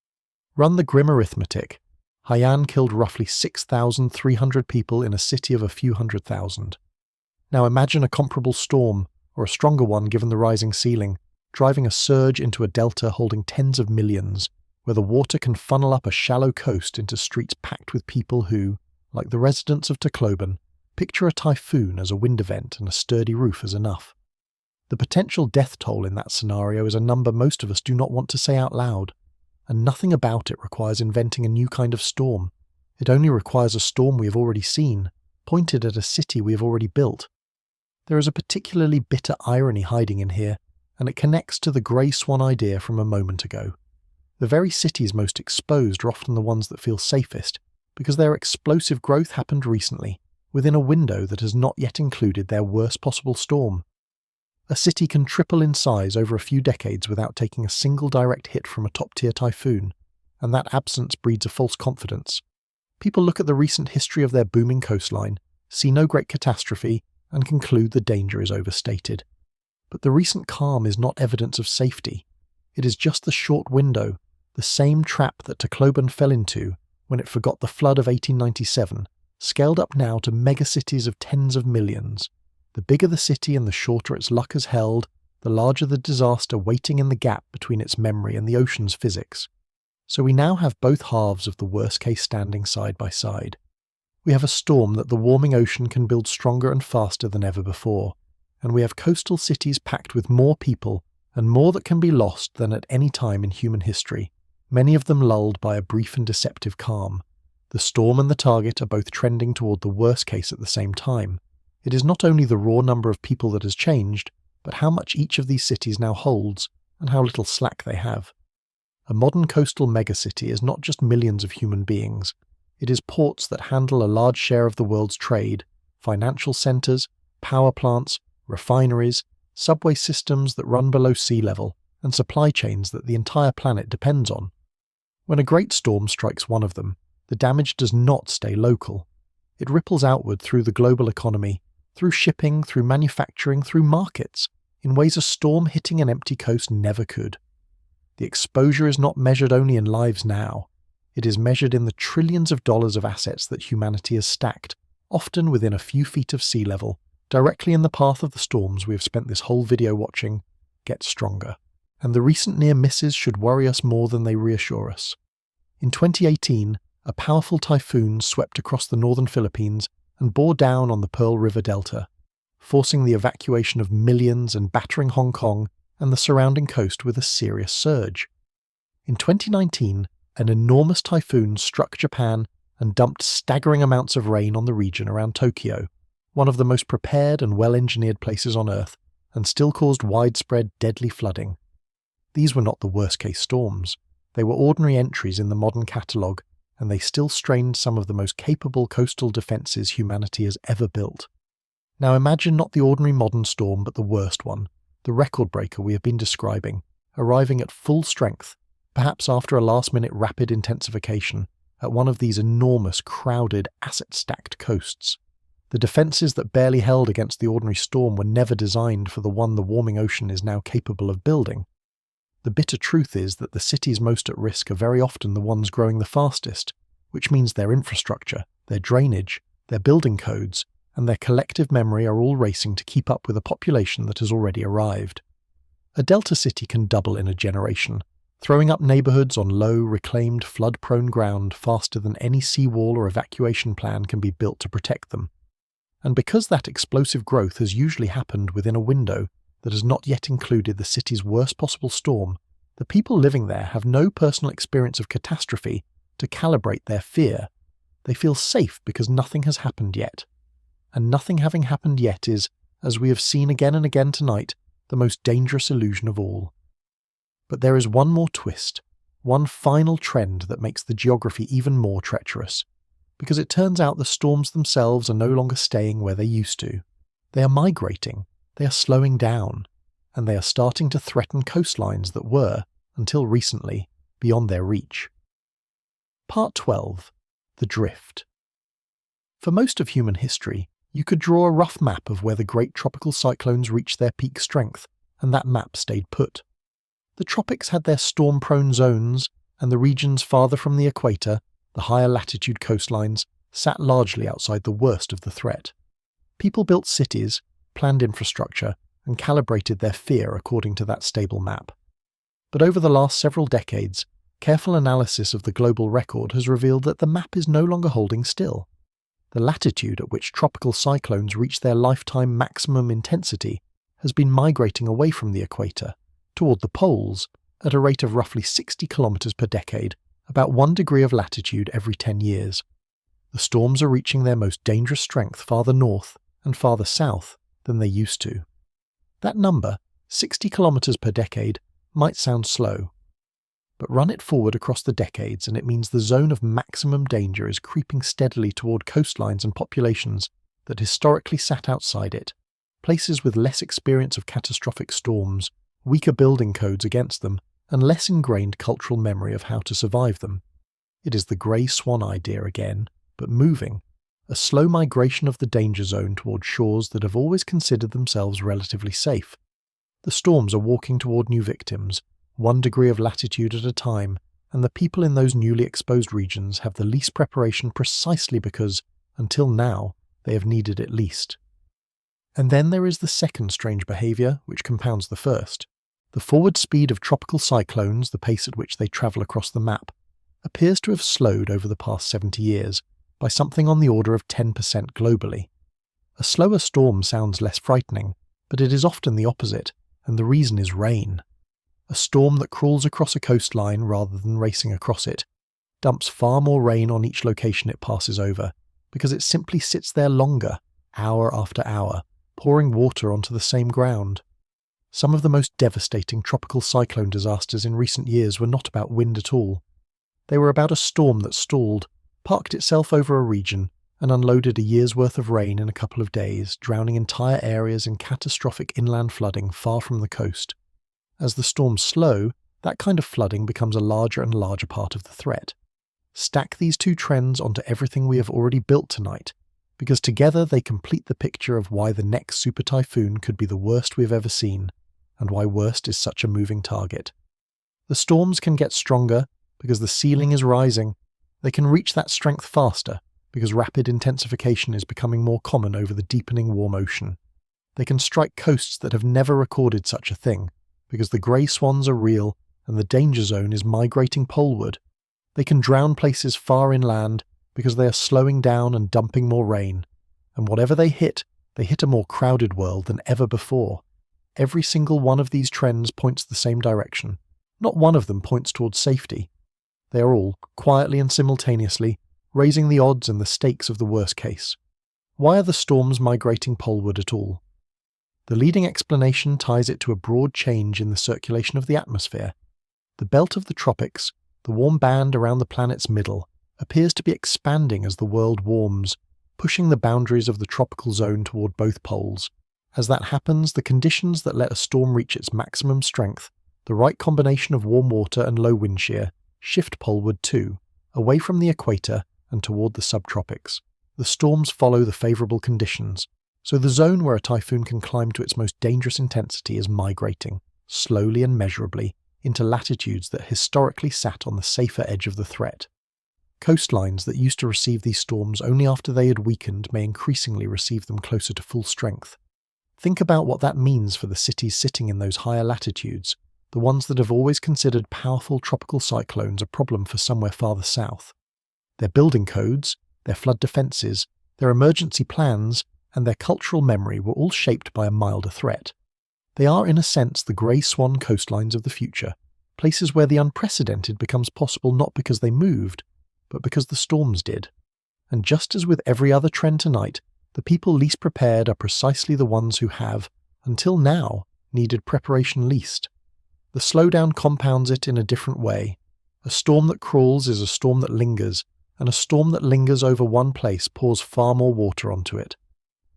Run the grim arithmetic. Haiyan killed roughly 6,300 people in a city of a few 100,000. Now imagine a comparable storm, or a stronger one given the rising ceiling, driving a surge into a delta holding tens of millions, where the water can funnel up a shallow coast into streets packed with people who, like the residents of Tacloban, picture a typhoon as a wind event and a sturdy roof as enough. The potential death toll in that scenario is a number most of us do not want to say out loud, and nothing about it requires inventing a new kind of storm. It only requires a storm we have already seen, pointed at a city we have already built. There is a particularly bitter irony hiding in here, and it connects to the grey swan idea from a moment ago. The very cities most exposed are often the ones that feel safest, because their explosive growth happened recently, within a window that has not yet included their worst possible storm. A city can triple in size over a few decades without taking a single direct hit from a top-tier typhoon, and that absence breeds a false confidence. People look at the recent history of their booming coastline, see no great catastrophe, and conclude the danger is overstated. But the recent calm is not evidence of safety. It is just the short window, the same trap that Tacloban fell into when it forgot the flood of 1897, scaled up now to megacities of tens of millions. The bigger the city and the shorter its luck has held, the larger the disaster waiting in the gap between its memory and the ocean's physics. So we now have both halves of the worst case standing side by side. We have a storm that the warming ocean can build stronger and faster than ever before, and we have coastal cities packed with more people and more that can be lost than at any time in human history, many of them lulled by a brief and deceptive calm. The storm and the target are both trending toward the worst case at the same time. It is not only the raw number of people that has changed, but how much each of these cities now holds, and how little slack they have. A modern coastal megacity is not just millions of human beings. It is ports that handle a large share of the world's trade, financial centres, power plants, refineries, subway systems that run below sea level, and supply chains that the entire planet depends on. When a great storm strikes one of them, the damage does not stay local. It ripples outward through the global economy, through shipping, through manufacturing, through markets, in ways a storm hitting an empty coast never could. The exposure is not measured only in lives now. It is measured in the trillions of dollars of assets that humanity has stacked, often within a few feet of sea level, directly in the path of the storms we have spent this whole video watching get stronger. And the recent near misses should worry us more than they reassure us. In 2018, a powerful typhoon swept across the northern Philippines and bore down on the Pearl River Delta, forcing the evacuation of millions and battering Hong Kong and the surrounding coast with a serious surge. In 2019, an enormous typhoon struck Japan and dumped staggering amounts of rain on the region around Tokyo, one of the most prepared and well-engineered places on Earth, and still caused widespread deadly flooding. These were not the worst-case storms. They were ordinary entries in the modern catalogue, and they still strained some of the most capable coastal defences humanity has ever built. Now imagine not the ordinary modern storm, but the worst one, the record breaker we have been describing, arriving at full strength, perhaps after a last-minute rapid intensification, at one of these enormous, crowded, asset-stacked coasts. The defences that barely held against the ordinary storm were never designed for the one the warming ocean is now capable of building. The bitter truth is that the cities most at risk are very often the ones growing the fastest, which means their infrastructure, their drainage, their building codes, and their collective memory are all racing to keep up with a population that has already arrived. A delta city can double in a generation, throwing up neighbourhoods on low, reclaimed, flood-prone ground faster than any seawall or evacuation plan can be built to protect them. And because that explosive growth has usually happened within a window that has not yet included the city's worst possible storm, the people living there have no personal experience of catastrophe to calibrate their fear. They feel safe because nothing has happened yet. And nothing having happened yet is, as we have seen again and again tonight, the most dangerous illusion of all. But there is one more twist, one final trend that makes the geography even more treacherous, because it turns out the storms themselves are no longer staying where they used to. They are migrating, they are slowing down, and they are starting to threaten coastlines that were, until recently, beyond their reach. Part 12. The Drift. For most of human history, you could draw a rough map of where the great tropical cyclones reached their peak strength, and that map stayed put. The tropics had their storm-prone zones, and the regions farther from the equator, the higher latitude coastlines, sat largely outside the worst of the threat. People built cities, planned infrastructure, and calibrated their fear according to that stable map. But over the last several decades, careful analysis of the global record has revealed that the map is no longer holding still. The latitude at which tropical cyclones reach their lifetime maximum intensity has been migrating away from the equator, toward the poles, at a rate of roughly 60 kilometers per decade, about 1 degree of latitude every 10 years. The storms are reaching their most dangerous strength farther north and farther south than they used to. That number, 60 kilometers per decade, might sound slow, but run it forward across the decades and it means the zone of maximum danger is creeping steadily toward coastlines and populations that historically sat outside it, places with less experience of catastrophic storms, weaker building codes against them, and less ingrained cultural memory of how to survive them. It is the grey swan idea again, but moving, a slow migration of the danger zone toward shores that have always considered themselves relatively safe. The storms are walking toward new victims, 1 degree of latitude at a time, and the people in those newly exposed regions have the least preparation precisely because, until now, they have needed it least. And then there is the second strange behaviour which compounds the first. The forward speed of tropical cyclones, the pace at which they travel across the map, appears to have slowed over the past 70 years by something on the order of 10% globally. A slower storm sounds less frightening, but it is often the opposite, and the reason is rain. A storm that crawls across a coastline rather than racing across it dumps far more rain on each location it passes over, because it simply sits there longer, hour after hour, pouring water onto the same ground. Some of the most devastating tropical cyclone disasters in recent years were not about wind at all. They were about a storm that stalled, parked itself over a region, and unloaded a year's worth of rain in a couple of days, drowning entire areas in catastrophic inland flooding far from the coast. As the storms slow, that kind of flooding becomes a larger and larger part of the threat. Stack these two trends onto everything we have already built tonight, because together they complete the picture of why the next super typhoon could be the worst we've ever seen, and why worst is such a moving target. The storms can get stronger because the ceiling is rising. They can reach that strength faster because rapid intensification is becoming more common over the deepening warm ocean. They can strike coasts that have never recorded such a thing because the grey swans are real and the danger zone is migrating poleward. They can drown places far inland because they are slowing down and dumping more rain. And whatever they hit a more crowded world than ever before. Every single one of these trends points the same direction. Not one of them points towards safety. They are all, quietly and simultaneously, raising the odds and the stakes of the worst case. Why are the storms migrating poleward at all? The leading explanation ties it to a broad change in the circulation of the atmosphere. The belt of the tropics, the warm band around the planet's middle, appears to be expanding as the world warms, pushing the boundaries of the tropical zone toward both poles. As that happens, the conditions that let a storm reach its maximum strength, the right combination of warm water and low wind shear, shift poleward too, away from the equator and toward the subtropics. The storms follow the favorable conditions, so the zone where a typhoon can climb to its most dangerous intensity is migrating, slowly and measurably, into latitudes that historically sat on the safer edge of the threat. Coastlines that used to receive these storms only after they had weakened may increasingly receive them closer to full strength. Think about what that means for the cities sitting in those higher latitudes, the ones that have always considered powerful tropical cyclones a problem for somewhere farther south. Their building codes, their flood defences, their emergency plans, and their cultural memory were all shaped by a milder threat. They are, in a sense, the grey swan coastlines of the future, places where the unprecedented becomes possible not because they moved, but because the storms did. And just as with every other trend tonight, the people least prepared are precisely the ones who have, until now, needed preparation least. The slowdown compounds it in a different way. A storm that crawls is a storm that lingers, and a storm that lingers over one place pours far more water onto it.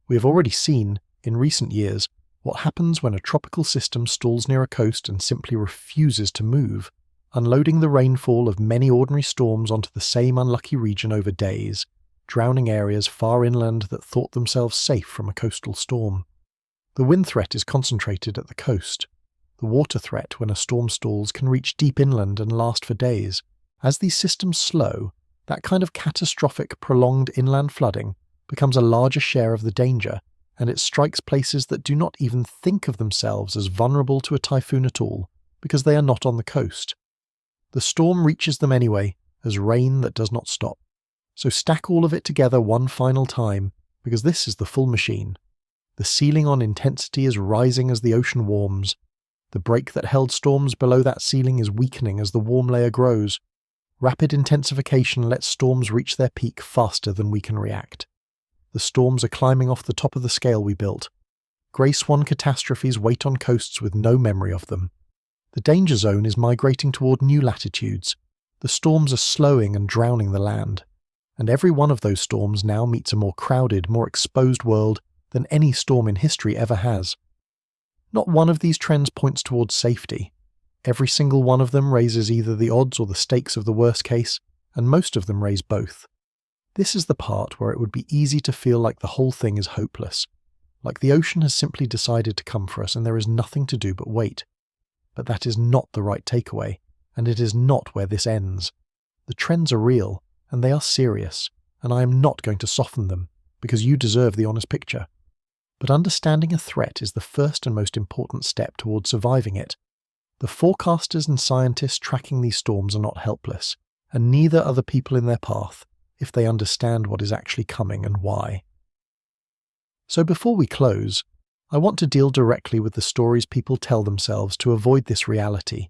We have already seen, in recent years, what happens when a tropical system stalls near a coast and simply refuses to move, unloading the rainfall of many ordinary storms onto the same unlucky region over days, drowning areas far inland that thought themselves safe from a coastal storm. The wind threat is concentrated at the coast. The water threat when a storm stalls can reach deep inland and last for days. As these systems slow, that kind of catastrophic, prolonged inland flooding becomes a larger share of the danger, and it strikes places that do not even think of themselves as vulnerable to a typhoon at all, because they are not on the coast. The storm reaches them anyway, as rain that does not stop. So stack all of it together one final time, because this is the full machine. The ceiling on intensity is rising as the ocean warms. The break that held storms below that ceiling is weakening as the warm layer grows. Rapid intensification lets storms reach their peak faster than we can react. The storms are climbing off the top of the scale we built. Grey swan catastrophes wait on coasts with no memory of them. The danger zone is migrating toward new latitudes. The storms are slowing and drowning the land. And every one of those storms now meets a more crowded, more exposed world than any storm in history ever has. Not one of these trends points towards safety. Every single one of them raises either the odds or the stakes of the worst case, and most of them raise both. This is the part where it would be easy to feel like the whole thing is hopeless, like the ocean has simply decided to come for us and there is nothing to do but wait. But that is not the right takeaway, and it is not where this ends. The trends are real, and they are serious, and I am not going to soften them, because you deserve the honest picture. But understanding a threat is the first and most important step towards surviving it. The forecasters and scientists tracking these storms are not helpless, and neither are the people in their path, if they understand what is actually coming and why. So before we close, I want to deal directly with the stories people tell themselves to avoid this reality,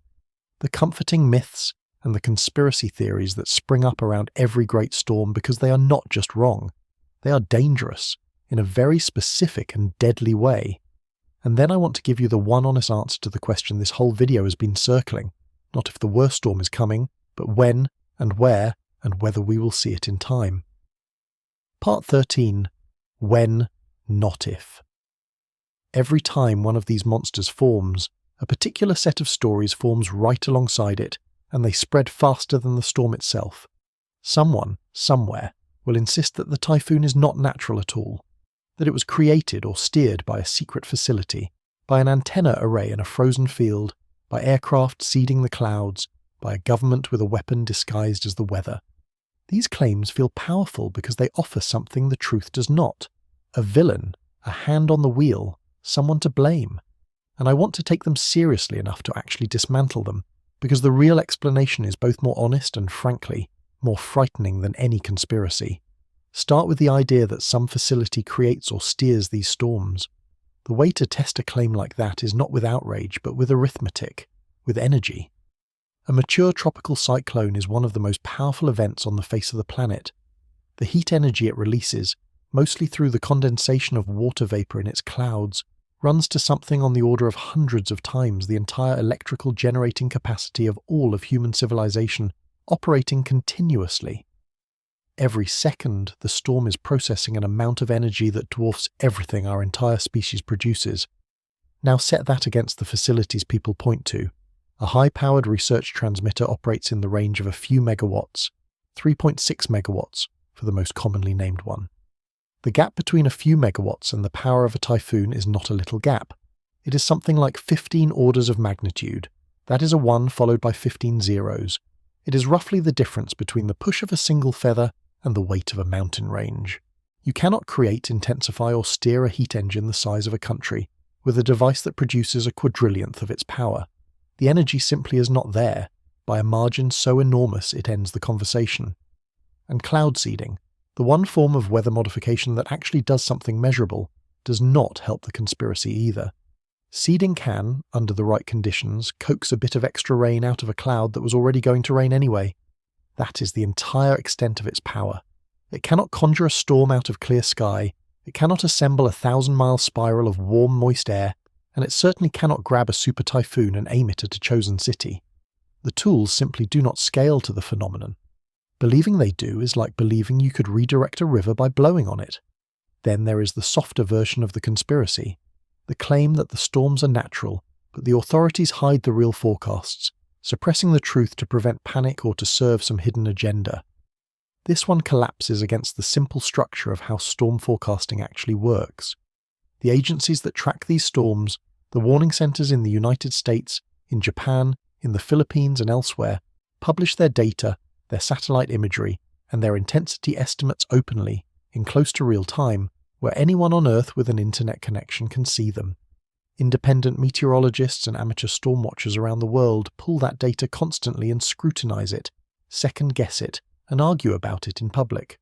the comforting myths and the conspiracy theories that spring up around every great storm because they are not just wrong, they are dangerous, in a very specific and deadly way. And then I want to give you the one honest answer to the question this whole video has been circling, not if the worst storm is coming, but when and where and whether we will see it in time. Part 13. When, not if. Every time one of these monsters forms, a particular set of stories forms right alongside it, and they spread faster than the storm itself. Someone, somewhere, will insist that the typhoon is not natural at all, that it was created or steered by a secret facility, by an antenna array in a frozen field, by aircraft seeding the clouds, by a government with a weapon disguised as the weather. These claims feel powerful because they offer something the truth does not. A villain, a hand on the wheel, someone to blame. And I want to take them seriously enough to actually dismantle them, because the real explanation is both more honest and, frankly, more frightening than any conspiracy. Start with the idea that some facility creates or steers these storms. The way to test a claim like that is not with outrage, but with arithmetic, with energy. A mature tropical cyclone is one of the most powerful events on the face of the planet. The heat energy it releases, mostly through the condensation of water vapor in its clouds, runs to something on the order of hundreds of times the entire electrical generating capacity of all of human civilization, operating continuously. Every second, the storm is processing an amount of energy that dwarfs everything our entire species produces. Now set that against the facilities people point to. A high-powered research transmitter operates in the range of a few megawatts, 3.6 megawatts for the most commonly named one. The gap between a few megawatts and the power of a typhoon is not a little gap. It is something like 15 orders of magnitude. That is a 1 followed by 15 zeros. It is roughly the difference between the push of a single feather and the weight of a mountain range. You cannot create, intensify or steer a heat engine the size of a country with a device that produces a quadrillionth of its power. The energy simply is not there, by a margin so enormous it ends the conversation. And cloud seeding, the one form of weather modification that actually does something measurable, does not help the conspiracy either. Seeding can, under the right conditions, coax a bit of extra rain out of a cloud that was already going to rain anyway. That is the entire extent of its power. It cannot conjure a storm out of clear sky, it cannot assemble a 1,000-mile spiral of warm, moist air, and it certainly cannot grab a super typhoon and aim it at a chosen city. The tools simply do not scale to the phenomenon. Believing they do is like believing you could redirect a river by blowing on it. Then there is the softer version of the conspiracy, the claim that the storms are natural, but the authorities hide the real forecasts, suppressing the truth to prevent panic or to serve some hidden agenda. This one collapses against the simple structure of how storm forecasting actually works. The agencies that track these storms, the warning centers in the United States, in Japan, in the Philippines and elsewhere, publish their data, their satellite imagery, and their intensity estimates openly, in close to real time, where anyone on Earth with an internet connection can see them. Independent meteorologists and amateur storm watchers around the world pull that data constantly and scrutinize it, second-guess it, and argue about it in public.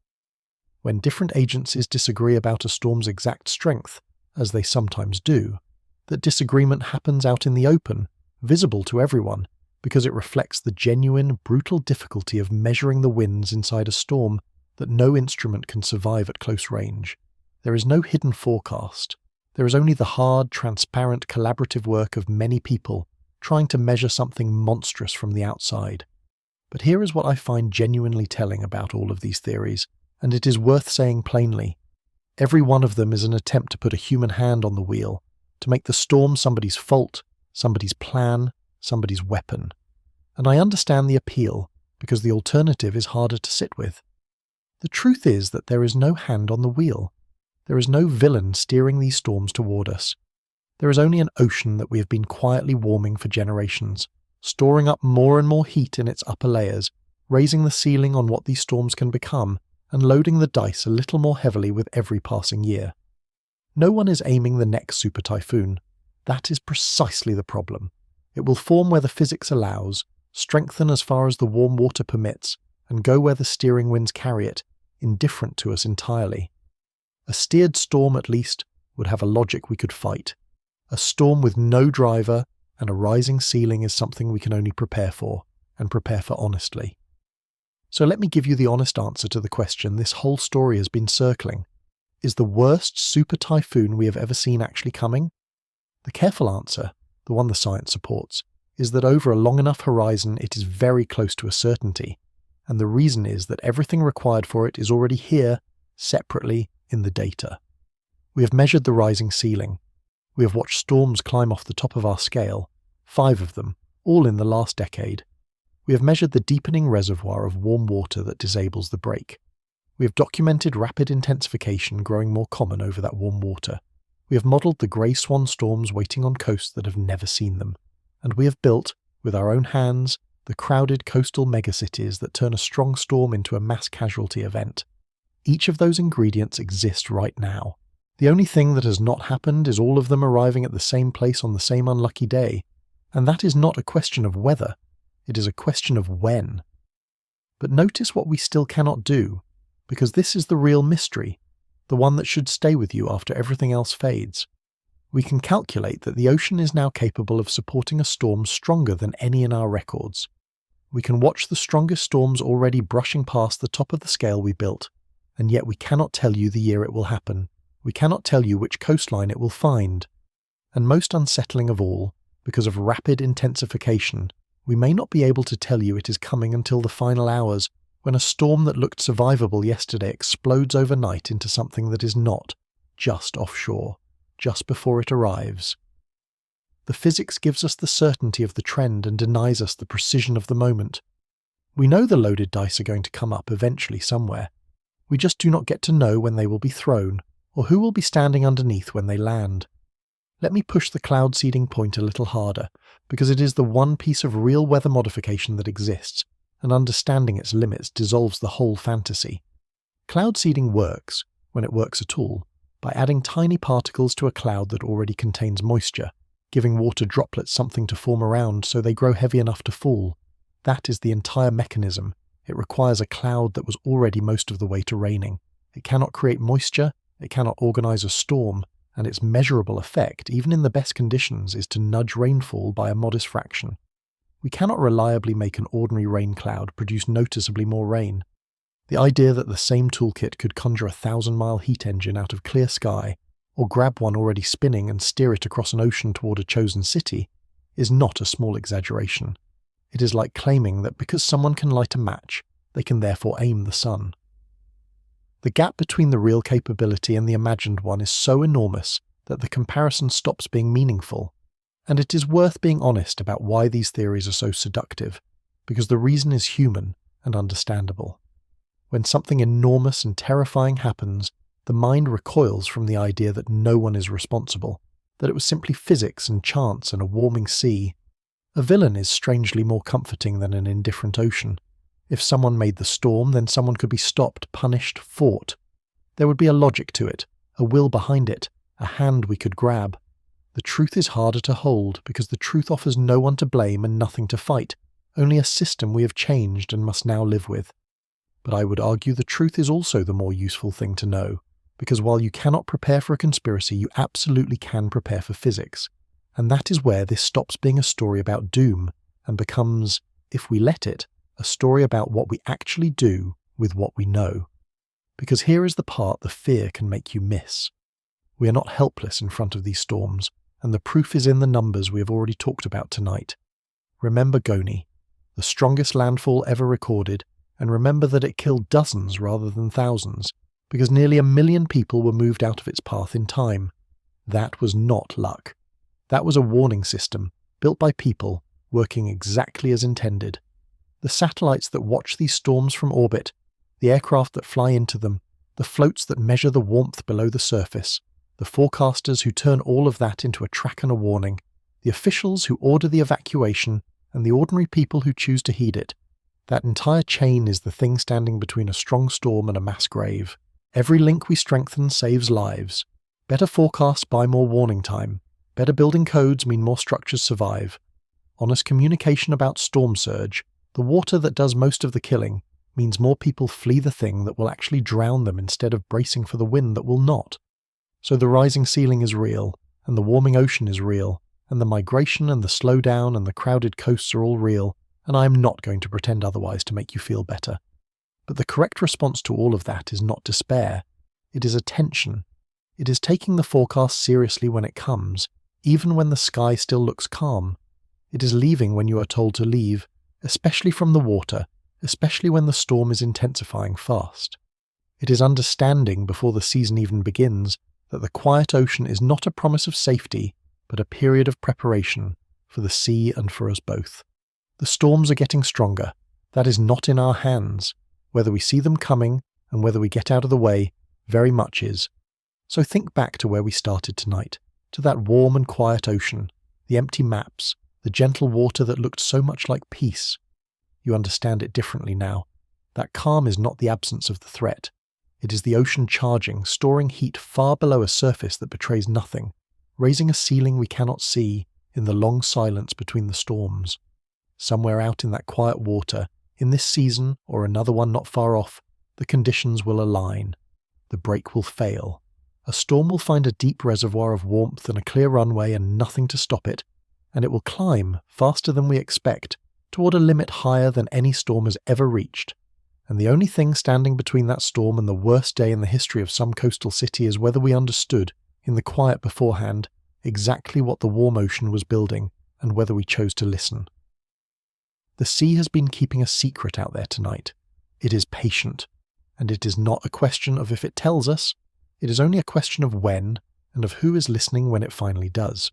When different agencies disagree about a storm's exact strength, as they sometimes do, that disagreement happens out in the open, visible to everyone, because it reflects the genuine, brutal difficulty of measuring the winds inside a storm that no instrument can survive at close range. There is no hidden forecast. There is only the hard, transparent, collaborative work of many people trying to measure something monstrous from the outside. But here is what I find genuinely telling about all of these theories, and it is worth saying plainly. Every one of them is an attempt to put a human hand on the wheel, to make the storm somebody's fault, somebody's plan, somebody's weapon. And I understand the appeal, because the alternative is harder to sit with. The truth is that there is no hand on the wheel. There is no villain steering these storms toward us. There is only an ocean that we have been quietly warming for generations, storing up more and more heat in its upper layers, raising the ceiling on what these storms can become, and loading the dice a little more heavily with every passing year. No one is aiming the next super typhoon. That is precisely the problem. It will form where the physics allows, strengthen as far as the warm water permits, and go where the steering winds carry it, indifferent to us entirely. A steered storm, at least, would have a logic we could fight. A storm with no driver and a rising ceiling is something we can only prepare for, and prepare for honestly. So let me give you the honest answer to the question this whole story has been circling. Is the worst super typhoon we have ever seen actually coming? The careful answer, the one the science supports, is that over a long enough horizon it is very close to a certainty, and the reason is that everything required for it is already here, separately, in the data. We have measured the rising ceiling. We have watched storms climb off the top of our scale, 5 of them, all in the last decade. We have measured the deepening reservoir of warm water that disables the break. We have documented rapid intensification growing more common over that warm water. We have modelled the grey swan storms waiting on coasts that have never seen them. And we have built, with our own hands, the crowded coastal megacities that turn a strong storm into a mass casualty event. Each of those ingredients exist right now. The only thing that has not happened is all of them arriving at the same place on the same unlucky day. And that is not a question of whether, it is a question of when. But notice what we still cannot do, because this is the real mystery, the one that should stay with you after everything else fades. We can calculate that the ocean is now capable of supporting a storm stronger than any in our records. We can watch the strongest storms already brushing past the top of the scale we built, and yet we cannot tell you the year it will happen. We cannot tell you which coastline it will find. And most unsettling of all, because of rapid intensification, we may not be able to tell you it is coming until the final hours, when a storm that looked survivable yesterday explodes overnight into something that is not, just offshore, just before it arrives. The physics gives us the certainty of the trend and denies us the precision of the moment. We know the loaded dice are going to come up eventually somewhere. We just do not get to know when they will be thrown, or who will be standing underneath when they land. Let me push the cloud seeding point a little harder, because it is the one piece of real weather modification that exists, and understanding its limits dissolves the whole fantasy. Cloud seeding works, when it works at all, by adding tiny particles to a cloud that already contains moisture, giving water droplets something to form around so they grow heavy enough to fall. That is the entire mechanism. It requires a cloud that was already most of the way to raining. It cannot create moisture, it cannot organize a storm, and its measurable effect, even in the best conditions, is to nudge rainfall by a modest fraction. We cannot reliably make an ordinary rain cloud produce noticeably more rain. The idea that the same toolkit could conjure a 1,000-mile heat engine out of clear sky, or grab one already spinning and steer it across an ocean toward a chosen city, is not a small exaggeration. It is like claiming that because someone can light a match, they can therefore aim the sun. The gap between the real capability and the imagined one is so enormous that the comparison stops being meaningful, and it is worth being honest about why these theories are so seductive, because the reason is human and understandable. When something enormous and terrifying happens, the mind recoils from the idea that no one is responsible, that it was simply physics and chance and a warming sea. A villain is strangely more comforting than an indifferent ocean. If someone made the storm, then someone could be stopped, punished, fought. There would be a logic to it, a will behind it, a hand we could grab. The truth is harder to hold because the truth offers no one to blame and nothing to fight, only a system we have changed and must now live with. But I would argue the truth is also the more useful thing to know, because while you cannot prepare for a conspiracy, you absolutely can prepare for physics. And that is where this stops being a story about doom and becomes, if we let it, a story about what we actually do with what we know. Because here is the part the fear can make you miss. We are not helpless in front of these storms, and the proof is in the numbers we have already talked about tonight. Remember Goni, the strongest landfall ever recorded, and remember that it killed dozens rather than thousands, because nearly 1 million people were moved out of its path in time. That was not luck. That was a warning system, built by people, working exactly as intended. The satellites that watch these storms from orbit, the aircraft that fly into them, the floats that measure the warmth below the surface, the forecasters who turn all of that into a track and a warning, the officials who order the evacuation, and the ordinary people who choose to heed it. That entire chain is the thing standing between a strong storm and a mass grave. Every link we strengthen saves lives. Better forecasts buy more warning time. Better building codes mean more structures survive. Honest communication about storm surge, the water that does most of the killing, means more people flee the thing that will actually drown them instead of bracing for the wind that will not. So the rising ceiling is real, and the warming ocean is real, and the migration and the slowdown and the crowded coasts are all real, and I am not going to pretend otherwise to make you feel better. But the correct response to all of that is not despair. It is attention. It is taking the forecast seriously when it comes, even when the sky still looks calm. It is leaving when you are told to leave, especially from the water, especially when the storm is intensifying fast. It is understanding before the season even begins that the quiet ocean is not a promise of safety, but a period of preparation for the sea and for us both. The storms are getting stronger. That is not in our hands. Whether we see them coming and whether we get out of the way, very much is. So think back to where we started tonight, to that warm and quiet ocean, the empty maps, the gentle water that looked so much like peace. You understand it differently now. That calm is not the absence of the threat. It is the ocean charging, storing heat far below a surface that betrays nothing, raising a ceiling we cannot see in the long silence between the storms. Somewhere out in that quiet water, in this season or another one not far off, the conditions will align. The brake will fail. A storm will find a deep reservoir of warmth and a clear runway and nothing to stop it, and it will climb, faster than we expect, toward a limit higher than any storm has ever reached. And the only thing standing between that storm and the worst day in the history of some coastal city is whether we understood, in the quiet beforehand, exactly what the warm ocean was building and whether we chose to listen. The sea has been keeping a secret out there tonight. It is patient, and it is not a question of if it tells us, it is only a question of when and of who is listening when it finally does.